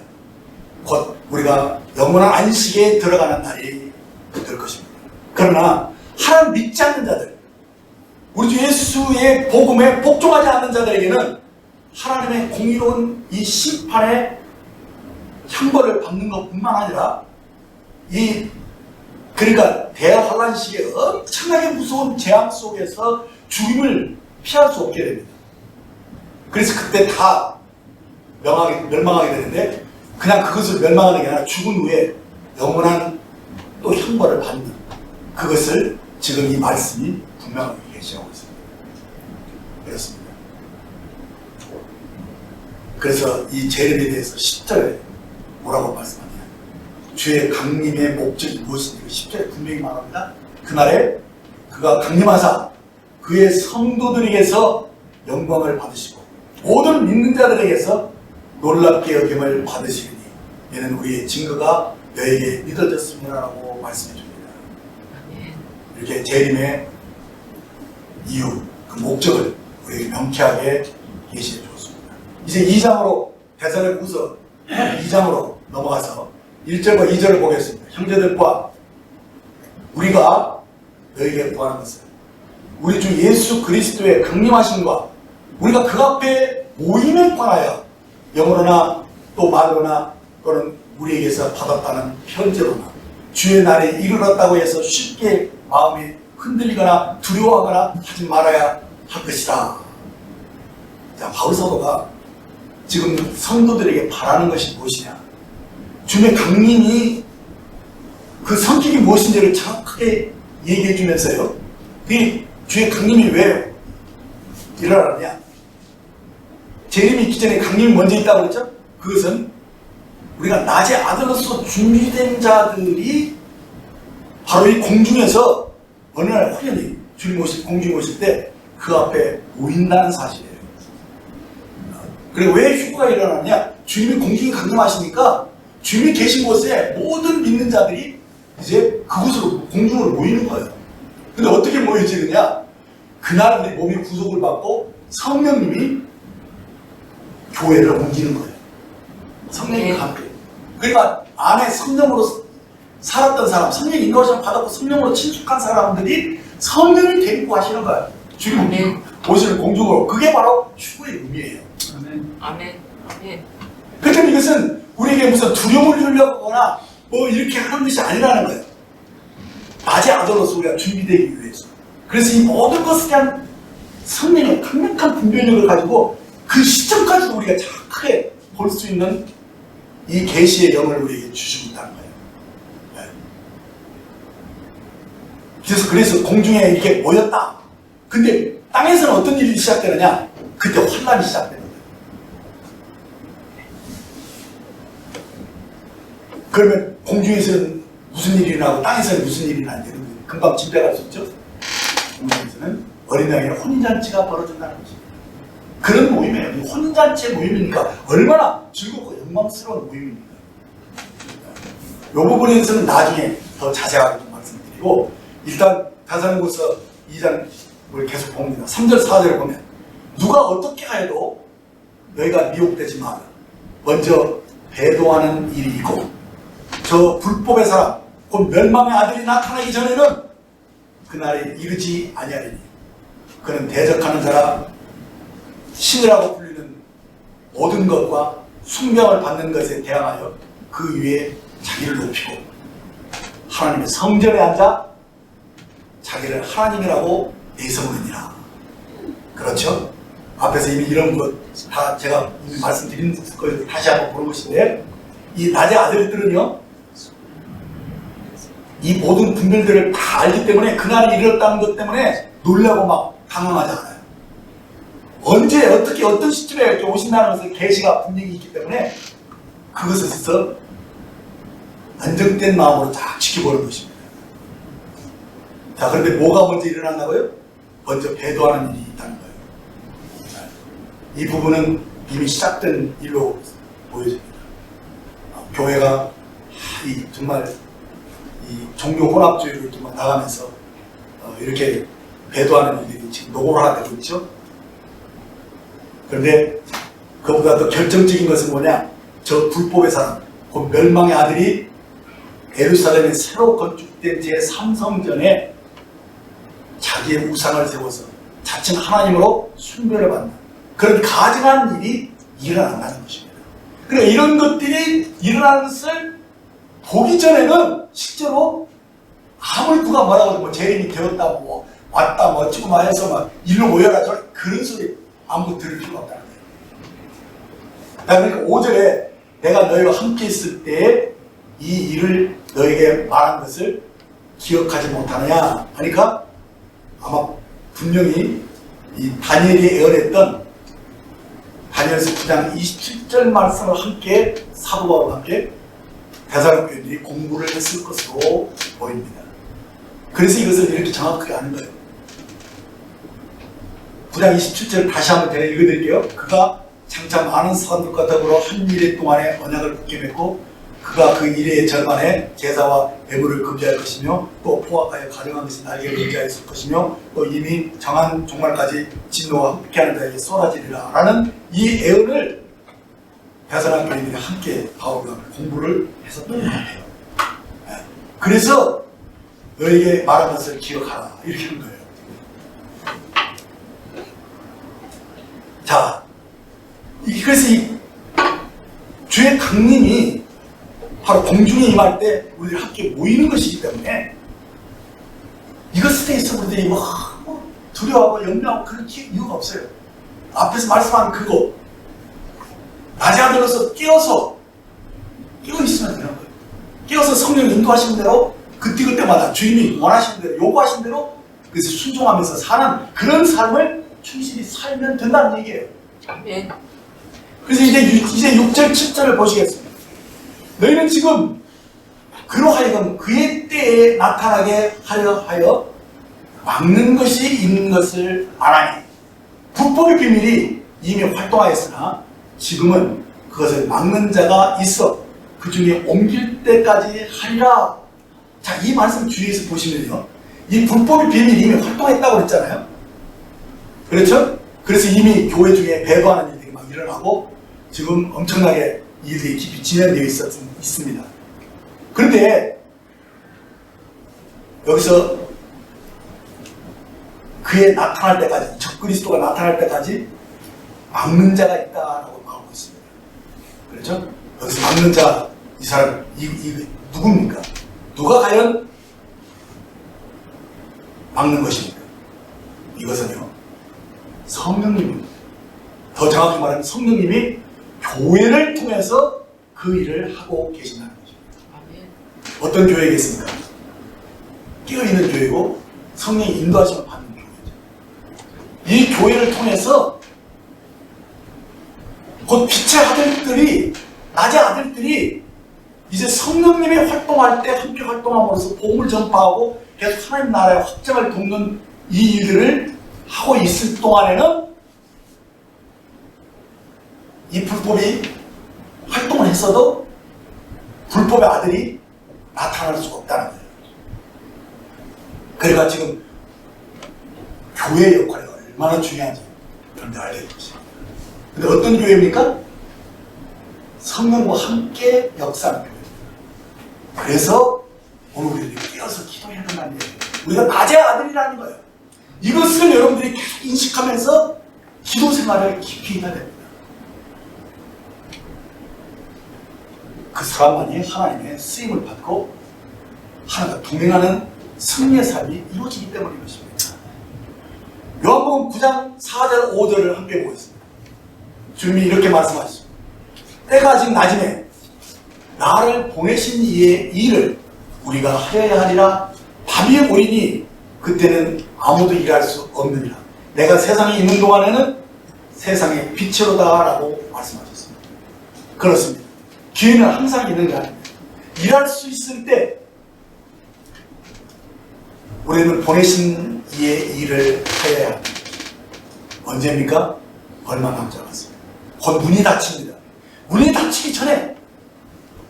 곧 우리가 영원한 안식에 들어가는 날이 될 것입니다. 그러나 하나님 믿지 않는 자들, 우리 주 예수의 복음에 복종하지 않는 자들에게는 하나님의 공의로운 이 심판의 형벌을 받는 것뿐만 아니라 그러니까 대환란 시기에 엄청나게 무서운 재앙 속에서 죽임을 피할 수 없게 됩니다. 그래서 그때 다 멸망하게 되는데 그냥 그것을 멸망하는 게 아니라 죽은 후에 영원한 또 형벌을 받는 그것을 지금 이 말씀이 분명하게 계시하고 있습니다. 그렇습니다. 그래서 이 재림에 대해서 10절에 뭐라고 말씀하냐? 주의 강림의 목적이 무엇인지 10절에 분명히 말합니다. 그날에 그가 강림하사 그의 성도들에게서 영광을 받으시고 모든 믿는 자들에게서 놀랍게 여김을 받으시리니 이는 우리의 증거가 너에게 믿어졌습니다라고 말씀해 줍니다. 이렇게 재림의 이유, 그 목적을 우리에게 명쾌하게 계시해 주었습니다. 이제 2장으로 데살로니가후서 2장으로 넘어가서 1절과 2절을 보겠습니다. 형제들과 우리가 너에게 구하는 것은 우리 주 예수 그리스도의 강림하심과 우리가 그 앞에 모임에 관하여 영어로나 또 말로나 또는 우리에게서 받았다는 편지로나 주의 날이 이르렀다고 해서 쉽게 마음이 흔들리거나 두려워하거나 하지 말아야 할 것이다. 자, 바울 사도가 지금 성도들에게 바라는 것이 무엇이냐? 주님의 강림이 그 성격이 무엇인지를 정확하게 얘기해 주면서요. 그 주의 강림이 왜 일어나느냐? 재림이 있기 전에 강림이 먼저 있다고 그랬죠? 그것은 우리가 낮의 아들로서 준비된 자들이 바로 이 공중에서 어느 날 확연히 주님 오실, 공중에 오실 때 그 앞에 모인다는 사실이에요. 그리고 왜 휴거가 일어나냐? 주님이 공중에 강림하시니까 주님이 계신 곳에 모든 믿는 자들이 이제 그곳으로 공중으로 모이는 거예요. 근데 어떻게 모여지느냐? 그날 우리 몸이 구속을 받고 성령님이 교회를 옮기는 거예요. 성령님과 함께. 그러니까 안에 성령으로 살았던 사람, 성령 인도하심을 받았고 성령으로 친숙한 사람들이 성령을 데리고 가시는 거예요. 주님 오시는 공중으로. 그게 바로 휴거의 의미예요. 아멘. 아멘. 그렇다면 이것은 우리에게 무슨 두려움을 주려고 하거나 뭐 이렇게 하는 것이 아니라는 거예요. 낮의 아들로서 우리가 준비되기 위해서. 그래서 이 모든 것에 대한 성령의 강력한 분별력을 가지고 그 시점까지도 우리가 정확하게 볼 수 있는 이 계시의 영을 우리에게 주시고 있다는 거예요. 그래서 공중에 이렇게 모였다. 근데 땅에서는 어떤 일이 시작되느냐? 그때 환란이 시작되는 거예요. 그러면 공중에서는 무슨 일이 일어나고 땅에서는 무슨 일이 일어나는지 금방 짐작할 수 있죠? 공중에서는 어린 양의 혼인잔치가 벌어진다는 거죠. 그런 모임이에요. 혼인잔치의 모임이니까 얼마나 즐겁고 영광스러운 모임입니까? 이 부분에서는 나중에 더 자세하게 좀 말씀드리고, 일단 다사로니가서 2장을 계속 봅니다. 3절 4절을 보면 누가 어떻게 하여도 너희가 미혹되지 마라. 먼저 배도하는 일이 있고 저 불법의 사람 곧 멸망의 아들이 나타나기 전에는 그날에 이르지 아니하리니 그는 대적하는 자라 신이라고 불리는 모든 것과 숭배를 받는 것에 대항하여 그 위에 자기를 높이고 하나님의 성전에 앉아 자기를 하나님이라고 내세우느니라. 그렇죠? 앞에서 이미 이런 것 다 제가 이미 말씀드린 거예요. 다시 한번 보는 것인데, 이 낮의 아들들은요 이 모든 분별들을 다 알기 때문에 그날이 이르렀다는 것 때문에 놀라고 막 당황하지 않아요. 언제 어떻게 어떤 시점에 이렇게 오신다는 것을 계시가 분명히 있기 때문에 그것에서 안정된 마음으로 딱 지켜보는 것입니다. 자, 그런데 뭐가 먼저 일어난다고요? 먼저 배도하는 일이 있다는 거예요. 이 부분은 이미 시작된 일로 보여집니다. 교회가 정말 이 종교 혼합주의를 정말 나가면서 이렇게 배도하는 일들이 지금 노골화 되고 있죠. 그런데 그보다 더 결정적인 것은 뭐냐? 저 불법의 사람, 그 멸망의 아들이 예루살렘에 새로 건축된 제3성전에 자기의 우상을 세워서 자칭 하나님으로 숭배를 받는 그런 가증한 일이 일어난다는 것입니다. 그러니까 이런 것들이 일어나는 것을 보기 전에는 실제로 아무리 누가 뭐라고 해도 뭐 재림이 되었다 뭐 왔다 뭐 어찌고 말해서 막 일로 모여라 저 그런 소리 아무것도 들을 필요가 없다는 거예요. 그러니까 5절에 내가 너희와 함께 있을 때 이 일을 너에게 말한 것을 기억하지 못하느냐 하니까 아마 분명히 이 다니엘이 예언했던 다니엘서 9장 27절 말씀을 함께 사도 바울과 함께 대사로니가 교인들이 공부를 했을 것으로 보입니다. 그래서 이것을 이렇게 정확하게 아는 거예요. 9장 27절 다시 한번 제가 읽어드릴게요. 그가 장차 많은 사람들과 더불어 한 일의 동안에 언약을 굳게 맺고 그가 그 일의 절반에 제사와 예물을 금지할 것이며 또 포악하여 가정한 것이 날개를 금지하였을 것이며 또 이미 정한 종말까지 진노와 흡기하는 자에게 쏟아지리라 라는 이 예언을 대사로니가 교인들이 함께 바울과 공부를 했었던 것 같아요. 그래서 너에게 말한 것을 기억하라 이렇게 하는 거예요. 자, 그래서 이 주의 강림이 바로 공중에 임할 때 우리들 함께 모이는 것이기 때문에 이것에 대해서 우리들이 뭐 두려워하고 염려하고 그런 이유가 없어요. 앞에서 말씀한 그거 낮에 아들로서 깨어 있으면 되는 거예요. 깨어서 성령 인도하시는 대로 그때그때마다 주인이 원하시는 대로 요구하시는 대로 그래서 순종하면서 사는 그런 삶을 충실히 살면 된다는 얘기예요. 아멘. 그래서 이제 6절, 7절을 보시겠습니다. 너희는 지금 그로 하여금 그의 때에 나타나게 하여 막는 것이 있는 것을 알아니 불법의 비밀이 이미 활동하였으나 지금은 그것을 막는 자가 있어 그 중에 옮길 때까지 하리라. 자, 이 말씀 주의해서 보시면요, 이 불법의 비밀이 이미 활동했다고 그랬잖아요. 그렇죠? 그래서 이미 교회 중에 배반하는 일들이 막 일어나고 지금 엄청나게 일들이 깊이 진행되어 있습니다. 그런데 여기서 그의 나타날 때까지, 적그리스도가 나타날 때까지 막는 자가 있다라고 말하고 있습니다. 그렇죠? 여기서 막는 자, 이 사람, 이 누굽니까? 누가 과연 막는 것입니까? 이것은요, 성령님입니다. 더 정확히 말하면 성령님이 교회를 통해서 그 일을 하고 계신다는 거죠. 아멘. 어떤 교회겠습니까? 깨어있는 교회고 성령의 인도하심을 받는 교회죠. 이 교회를 통해서 곧 빛의 아들들이, 낮의 아들들이 이제 성령님이 활동할 때 함께 활동함으로써 복음을 전파하고 계속 하나님 나라의 확장을 돕는 이 일들을 하고 있을 동안에는 이 불법이 활동을 했어도 불법의 아들이 나타날 수가 없다는 거예요. 그러니까 지금 교회의 역할이 얼마나 중요한지 여러분들 알게 되죠. 근데 어떤 교회입니까? 성령과 함께 역사하는 교회입니다. 그래서 오늘 우리들이 깨어서 기도해야 된다는 얘기예요. 우리가 낮의 아들이라는 거예요. 이것을 여러분들이 계속 인식하면서 기도 생활을 깊이 해야 됩니다. 그 사람만이 하나님의 쓰임을 받고 하나님과 동행하는 승리의 삶이 이루어지기 때문인 것입니다. 요한복음 9장 4절 5절을 함께 보겠습니다. 주님이 이렇게 말씀하시죠. 때가 아직 낮음에 나를 보내신 이의 일을 우리가 하여야 하리라. 밤이 오리니 그때는 아무도 일할 수 없느니라. 내가 세상에 있는 동안에는 세상의 빛으로다 라고 말씀하셨습니다. 그렇습니다. 기회는 항상 있는 게 아닙니다. 일할 수 있을 때 우리는 보내신 이의 일을 하여야 합니다. 언제입니까? 얼마 남지 않았습니다. 곧 문이 닫힙니다. 문이 닫히기 전에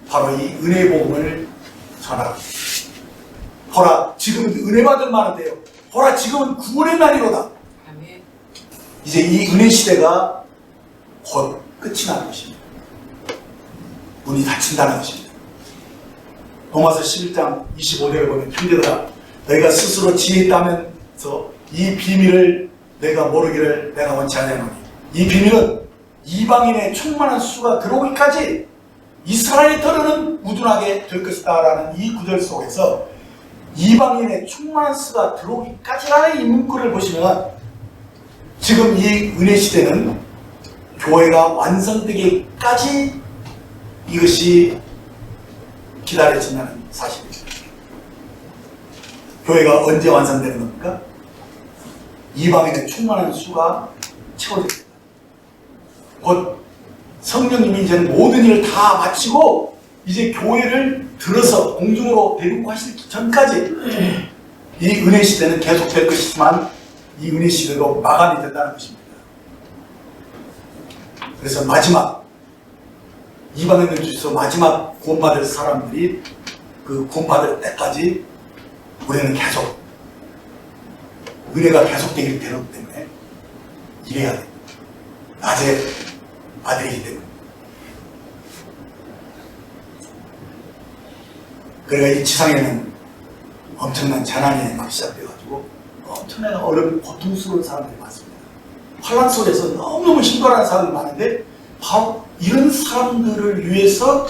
바로 이 은혜의 복음을 전하라. 보라, 지금은 은혜 받을 만한데요. 보라, 지금은 구원의 날이로다. 아멘. 이제 이 은혜 시대가 곧 끝이 나는 것입니다. 문이 닫힌다는 것입니다. 로마서 11장 25절을 보면 형제들아, 너희가 스스로 지혜 있다면서 이 비밀을 너희가 모르기를 내가 원치 않으노니 이 비밀은 이방인의 충만한 수가 들어오기까지 이스라엘의 터르는 무둔하게 될 것이다 라는 이 구절 속에서 이방인의 충만한 수가 들어오기까지라는 이 문구를 보시면 지금 이 은혜 시대는 교회가 완성되기까지 이것이 기다려진다는 사실입니다. 교회가 언제 완성되는 겁니까? 이방인의 충만한 수가 채워집니다. 곧 성령님이 이제 모든 일을 다 마치고 이제 교회를 들어서 공중으로 데리고 가시기 전까지 이 은혜 시대는 계속될 것이지만 이 은혜 시대도 마감이 된다는 것입니다. 그래서 마지막 이방인들 중에서 마지막 구원받을 사람들이 그 구원받을 때까지 우리는 계속 은혜가 계속되기 때문에 일해야 됩니다. 낮에 아들이기 때문에. 그러니까 이 지상에는 엄청난 재난이 막 시작돼가지고 엄청난 어려운 고통스러운 사람들이 많습니다. 환란 속에서 너무너무 힘들어하는 사람들이 많은데 바로 이런 사람들을 위해서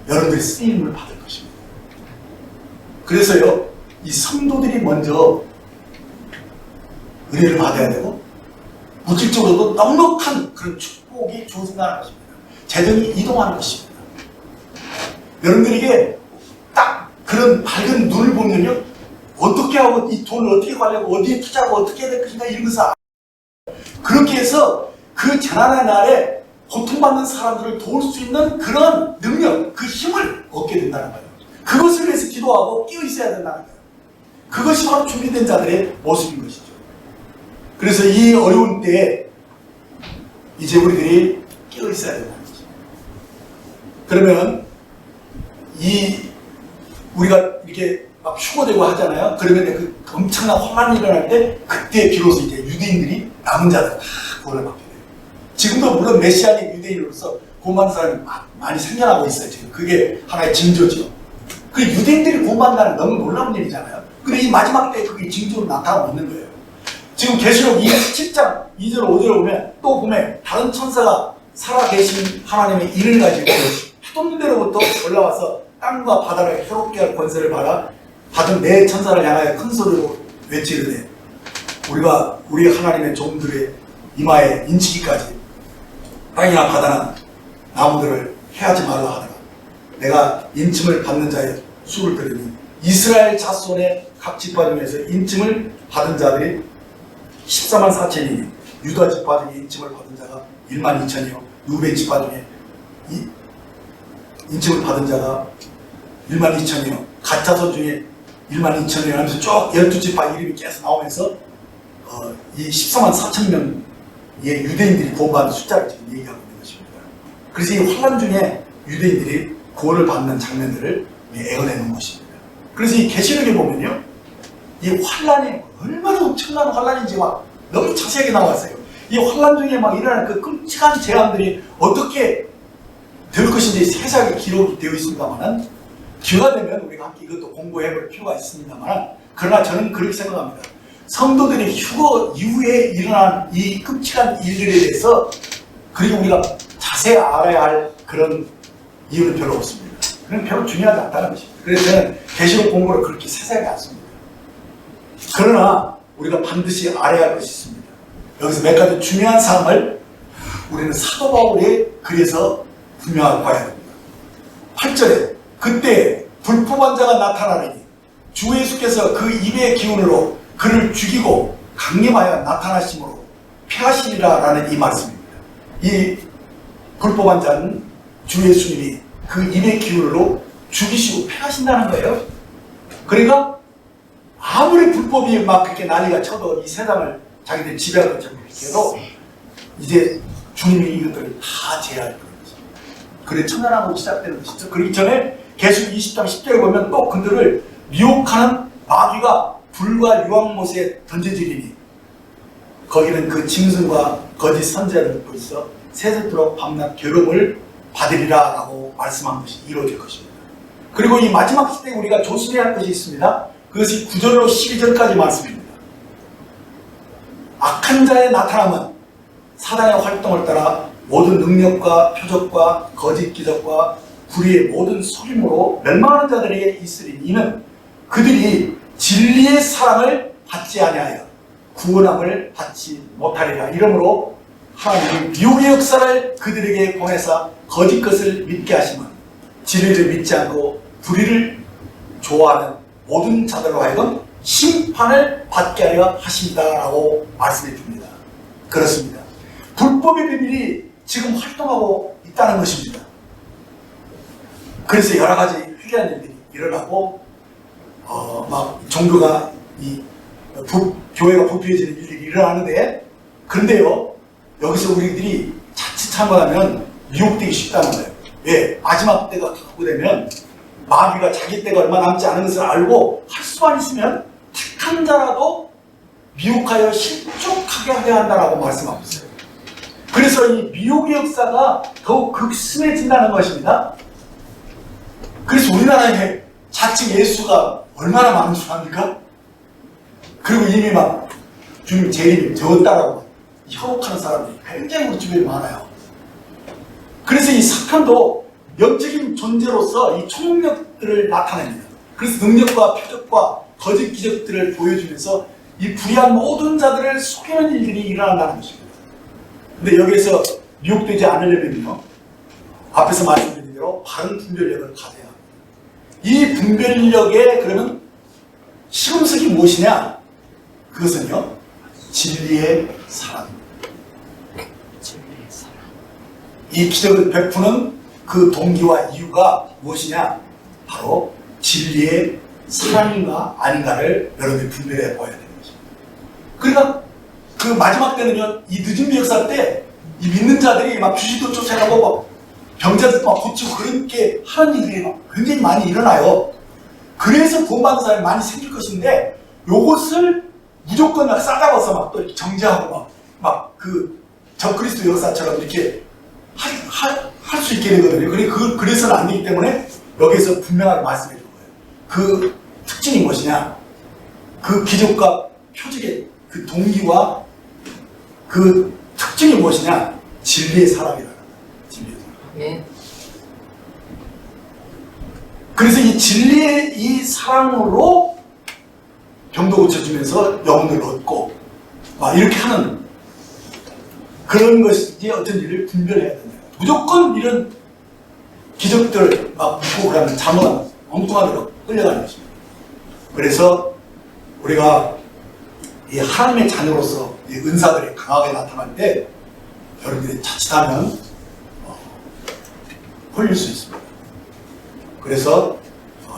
여러분들이 쓰임을 받을 것입니다. 그래서요, 이 성도들이 먼저 은혜를 받아야 되고 물질적으로도 넉넉한 그런 축복이 주어진다는 것입니다. 재정이 이동하는 것입니다. 여러분들에게 딱 그런 밝은 눈을 보면요, 어떻게 하고 이 돈을 어떻게 관리하고 어디에 투자하고 어떻게 해야 될 것인가 이런 것을 그렇게 해서 그 재난의 날에 고통받는 사람들을 도울 수 있는 그런 능력, 그 힘을 얻게 된다는 거예요. 그것을 위해서 기도하고 끼어 있어야 된다는 거예요. 그것이 바로 준비된 자들의 모습인 것이죠. 그래서 이 어려운 때에 이제 우리들이 끼어 있어야 된다는 거죠. 그러면 우리가 이렇게 막 휴거되고 하잖아요. 그러면 그 엄청난 혼란이 일어날 때 그때 비로소 이제 유대인들이 남은 자들 다 구원을 받게 돼요. 지금도 물론 메시아인 유대인으로서 구원받는 사람이 많이 생겨나고 있어요. 지금 그게 하나의 징조죠. 그 유대인들이 구원받는다는 너무 놀라운 일이잖아요. 근데 이 마지막 때 그게 징조로 나타나고 있는 거예요. 지금 계시록 27장 2절 5절을 보면 또 보면 다른 천사가 살아계신 하나님의 일을 가지고 해돋는 데로부터 올라와서 땅과 바다를 해롭게 할 권세를 받은 네 천사를 향하여 큰 소리로 외치르되 우리 하나님의 종들의 이마에 인치기까지 땅이나 바다나 나무들을 해하지 말라 하더라. 내가 인침을 받는 자의 수를 들으니 이스라엘 자손의 각 지파 중에서 인침을 받은 자들이 14만 4천이니 유다 지파 중에 인침을 받은 자가 1만 2천이요 루벤 지파 중에 인침을 받은 자가 1만 2천이요 갓 자손 중에 1만 2천이요 하면서 쭉 12지파 이름이 계속 나오면서 이 14만 4천 명의 유대인들이 구원받는 숫자를 지금 얘기하고 있는 것입니다. 그래서 이 환란 중에 유대인들이 구원을 받는 장면들을 애어내는 것입니다. 그래서 이 계시록에 보면요, 이 환란이 얼마나 엄청난 환란인지 막 너무 자세하게 나왔어요. 이 환란 중에 막 일어나는 그 끔찍한 재앙들이 어떻게 될 것인지 세세하게 기록이 되어 있습니다만, 기회가 되면 우리가 함께 이것도 공부해볼 필요가 있습니다만, 그러나 저는 그렇게 생각합니다. 성도들이 휴거 이후에 일어난 이 끔찍한 일들에 대해서 그리고 우리가 자세히 알아야 할 그런 이유는 별로 없습니다. 그건 별로 중요하지 않다는 것입니다. 그래서 저는 계시록 공부를 그렇게 세세하게 않습니다. 그러나 우리가 반드시 알아야 할 것이 있습니다. 여기서 몇 가지 중요한 사항을 우리는 사도 바울의 글에서 분명하게 봐야 됩니다. 8절에 그때 불법한 자가 나타나리니 주 예수께서 그 입의 기운으로 그를 죽이고 강림하여 나타나심으로 패하시리라 라는 이 말씀입니다. 이 불법한 자는 주 예수님이 그 입의 기운으로 죽이시고 패하신다는 거예요. 그러니까 아무리 불법이 막 그렇게 난리가 쳐도 이 세상을 자기들 지배할 것처럼 해도 이제 주님이 이것들을 다 제어할 거예요. 그래 천연하고 시작되는 것이죠. 그러기 전에 계시록 20장 10절에 보면 또 그들을 미혹하는 마귀가 불과 유황못에 던져지리니 거기는 그 짐승과 거짓 선지자를 벌써 새벽도록 밤낮 괴로움을 받으리라 라고 말씀한 것이 이루어질 것입니다. 그리고 이 마지막 시대에 우리가 조심해야 할 것이 있습니다. 그것이 9절로 12절까지 말씀입니다. 악한 자의 나타남은 사단의 활동을 따라 모든 능력과 표적과 거짓 기적과 불의의 모든 속임으로 멸망하는 자들에게 있으리. 이는 그들이 진리의 사랑을 받지 아니하여 구원함을 받지 못하리라. 이러므로 하나님이 미혹의 역사를 그들에게 보내사 거짓 것을 믿게 하시면 진리를 믿지 않고 불의를 좋아하는 모든 자들로 하여금 심판을 받게 하려 하신다 라고 말씀해 줍니다. 그렇습니다. 불법의 비밀이 지금 활동하고 있다는 것입니다. 그래서 여러 가지 회개한 일들이 일어나고 막 종교가 교회가 부패해지는 일들이 일어나는데, 그런데요 여기서 우리들이 자칫 잘못하면 미혹되기 쉽다는 거예요. 왜? 마지막 때가 가고 되면 마귀가 자기 때가 얼마 남지 않은 것을 알고 할 수만 있으면 택한 자라도 미혹하여 실족하게 하려 한다라고 말씀하고 있어요. 그래서 이 미혹의 역사가 더욱 극심해진다는 것입니다. 그래서 우리나라에 자칭 예수가 얼마나 많은 줄 압니까? 그리고 이미 막 주님 재림 되었다라고 현혹하는 사람들이 굉장히 우리 주변에 많아요. 그래서 이 사탄도 영적인 존재로서 이 초능력들을 나타냅니다. 그래서 능력과 표적과 거짓 기적들을 보여주면서 이 불의한 모든 자들을 속이는 일들이 일어난다는 것입니다. 근데 여기에서 미혹되지 않으려면요, 앞에서 말씀드린 대로 바른 분별력을 가져야 합니다. 이 분별력에 그러면 시금석이 무엇이냐? 그것은요, 진리의 사랑입니다. 이 기적을 베푸는 그 동기와 이유가 무엇이냐? 바로 진리의 사랑인가 아닌가를 여러분이 분별해 보아야 되는 것입니다. 그러니까 그 마지막 때는요, 이 늦은 역사 때 이 믿는 자들이 막 귀신도 쫓아가고 막 병자들 막 고치고 그렇게 하는 일들이 막 굉장히 많이 일어나요. 그래서 구원받는 사람이 많이 생길 것인데 요것을 무조건 막 싸잡아서 막 또 정죄하고 막 그 적그리스도 역사처럼 이렇게 할 수 있게 되거든요. 그래서는 안 되기 때문에 여기서 분명하게 말씀해 준 거예요. 그 특징이 무엇이냐? 그 기적과 표적의 그 동기와 그 특징이 무엇이냐? 진리의 사랑이라는 거예요. 진리의 사랑. 아멘. 그래서 이 진리의 이 사랑으로 병도 고쳐주면서 영혼을 얻고 막 이렇게 하는 그런 것이 어떤 일을 분별해야 된다. 무조건 이런 기적들 막 믿고 그러면 잘못하면 엉뚱한 데로 끌려가는 것입니다. 그래서 우리가 이 하나님의 자녀로서 이 은사들이 강하게 나타날 때 여러분들이 자칫하면 홀릴 수 있습니다. 그래서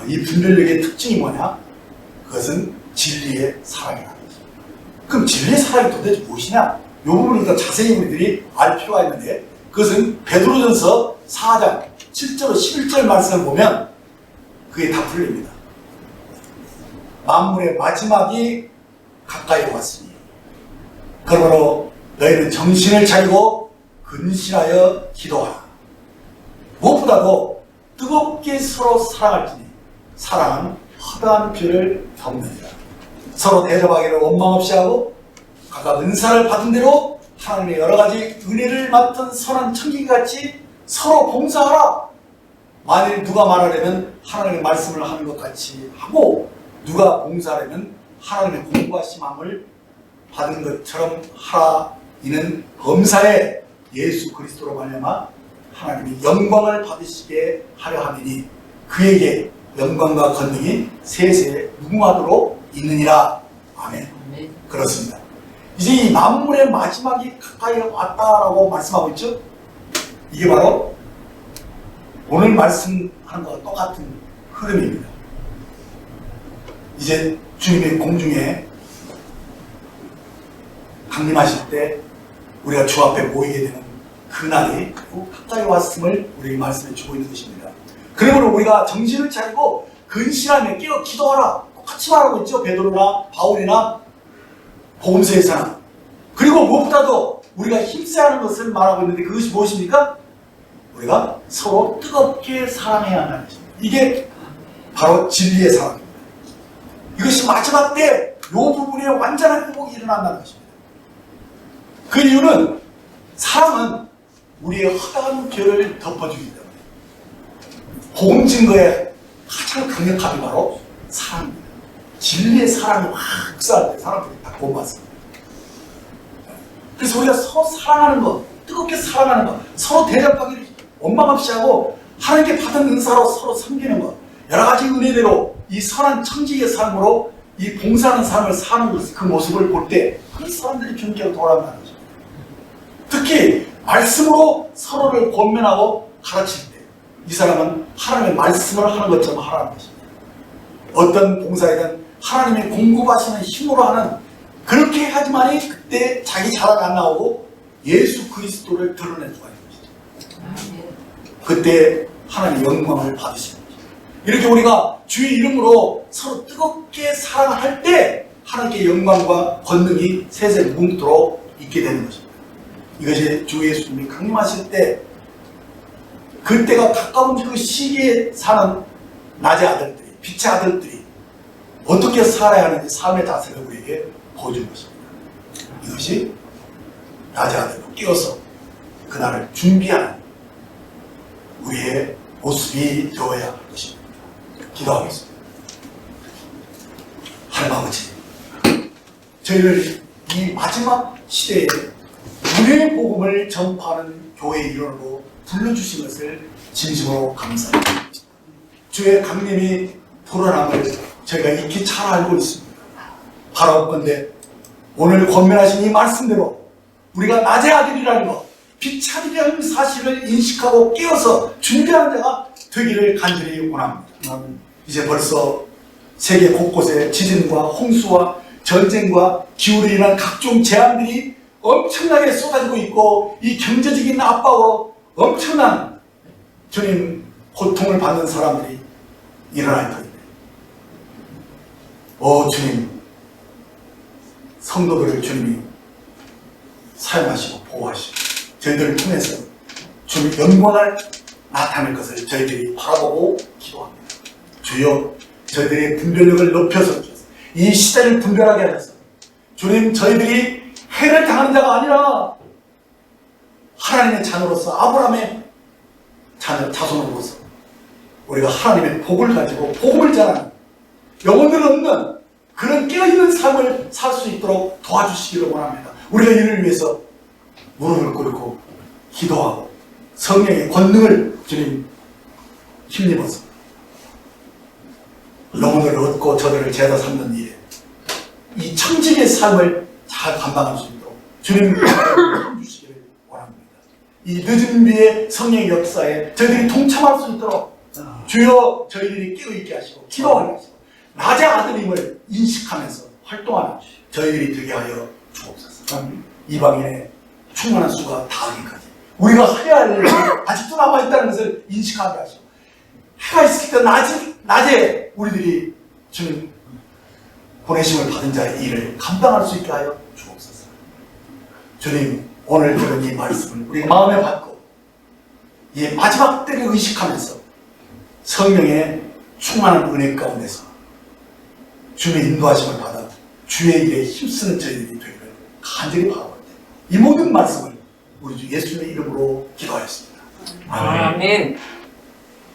이 분별력의 특징이 뭐냐? 그것은 진리의 사랑이라는 것입니다. 그럼 진리의 사랑이 도대체 무엇이냐? 이 부분을 더 자세히 우리들이 알 필요가 있는데 그것은 베드로전서 4장 7절 11절 말씀을 보면 그게 다 풀립니다. 만물의 마지막이 가까이 왔으니 그러므로 너희는 정신을 차리고 근신하여 기도하라. 무엇보다도 뜨겁게 서로 사랑할지니 사랑은 허다한 피를 덮느니라. 서로 대접하기를 원망 없이 하고 각각 은사를 받은 대로 하나님의 여러 가지 은혜를 맡은 선한 청지기같이 서로 봉사하라. 만일 누가 말하려면 하나님의 말씀을 하는 것 같이 하고 누가 봉사하려면 하나님의 공부하심함을 받은 것처럼 하라. 이는 범사에 예수 그리스도로 말미암아 하나님이 영광을 받으시게 하려 함이니 그에게 영광과 권능이 세세에 무궁하도록 있느니라. 아멘. 아멘. 그렇습니다. 이제 이 만물의 마지막이 가까이 왔다라고 말씀하고 있죠. 이게 바로 오늘 말씀하는 것과 똑같은 흐름입니다. 이제 주님의 공중에 강림하실 때 우리가 주 앞에 모이게 되는 그날이 가까이 왔음을 우리에게 말씀해 주고 있는 것입니다. 그러므로 우리가 정신을 차리고 근신하며 깨어 기도하라. 똑같이 말하고 있죠. 베드로나 바울이나 복음서에서는. 그리고 무엇보다도 우리가 힘써야 하는 것을 말하고 있는데 그것이 무엇입니까? 우리가 서로 뜨겁게 사랑해야 한다는 것입니다. 이게 바로 진리의 사랑입니다. 이것이 마지막 때 이 부분에 완전한 회복이 일어난다는 것입니다. 그 이유는 사랑은 우리의 허다한 죄를 덮어주기 때문에 복음 증거의 가장 강력함이 바로 사랑입니다. 진리의 사랑이 확 흡수할 때 사람들이 다 본받습니다. 그래서 우리가 서로 사랑하는 것, 뜨겁게 사랑하는 것, 서로 대접하기를 원망 없이 하고 하나님께 받은 은사로 서로 섬기는 것, 여러 가지 은혜대로 이 선한 청지기의 삶으로 이 봉사하는 삶을 사는 것, 그 모습을 볼 때 그 사람들이 주님께로 돌아간다는 것입니다. 특히 말씀으로 서로를 권면하고 가르칠 때 이 사람은 하나님의 말씀을 하는 것처럼 하라는 것입니다. 어떤 봉사이든 하나님의 공급하시는 힘으로 하는 그렇게 하지만이 그때 자기 자랑이 안 나오고 예수 그리스도를 드러낼 수가 있는 것이죠. 아멘. 그때 하나님의 영광을 받으시는 것이죠. 이렇게 우리가 주의 이름으로 서로 뜨겁게 사랑할 때 하나님께 영광과 권능이 세세 뭉도록 있게 되는 것입니다. 이것이 주 예수님이 강림하실 때 그때가 가까운 그 시기에 사는 낮의 아들들이, 빛의 아들들이 어떻게 살아야 하는지 삶의 자세를 우리에게 보여준 것입니다. 이것이 낮의 아들로 끼어서 그날을 준비하는 우리의 모습이 되어야 할 것입니다. 기도하겠습니다. 하나님 아버지, 저희를 이 마지막 시대에 은혜의 복음을 전파하는 교회의 일원으로 불러주신 것을 진심으로 감사합니다. 주의 강림이 불어남을 저희가 익히 잘 알고 있습니다. 바라옵건대 오늘 권면하신 이 말씀대로 우리가 낮의 아들이라는 것, 비참이라는 사실을 인식하고 깨어서 준비하는 자가 되기를 간절히 원합니다. 이제 벌써 세계 곳곳에 지진과 홍수와 전쟁과 기후로 인한 각종 재앙들이 엄청나게 쏟아지고 있고, 이 경제적인 압박으로 엄청난 주님 고통을 받는 사람들이 일어날 터입니다. 오 주님, 성도들을 주님이 사용하시고 보호하시고 저희들을 통해서 주님의 영광을 나타낼 것을 저희들이 바라보고 기도합니다. 주여, 저희들의 분별력을 높여서 주셔서 이 시대를 분별하게 하셔서 주님, 저희들이 해를 당하는 자가 아니라 하나님의 자녀로서, 아브라함의 자손으로서 우리가 하나님의 복을 가지고 복음을 전하는 영혼을 얻는 그런 깨어있는 삶을 살 수 있도록 도와주시기를 원합니다. 우리가 이를 위해서 무릎을 꿇고 기도하고 성령의 권능을 주님 힘입어서 영혼을 얻고 저들을 제자 삼는 일에 이 청직의 삶을 잘 감당할 수 있도록 주님 주시기를 원합니다. 이 늦은 비의 성령의 역사에 저희들이 동참할 수 있도록 주여, 저희들이 깨어있게 하시고 기도하게 하시고 낮의 아들임을 인식하면서 활동하는 저희들이 되게 하여 주옵소서. 이방인의 충만한 수가 닿기까지 우리가 해야 할 일이 아직도 남아있다는 것을 인식하게 하시고, 해가 있을 때 낮에 우리들이 주님 보내심을 받은 자의 일을 감당할 수 있게 하여 주옵소서. 주님, 오늘 들은 이 말씀을 우리 마음에 받고 이 마지막 때를 의식하면서 성령의 충만한 은혜 가운데서 주님의 인도하심을 받아 주의 일에 힘쓰는 저희들이 되기를 간절히 바라옵니다. 이 모든 말씀을 우리 주 예수님의 이름으로 기도하였습니다. 아멘.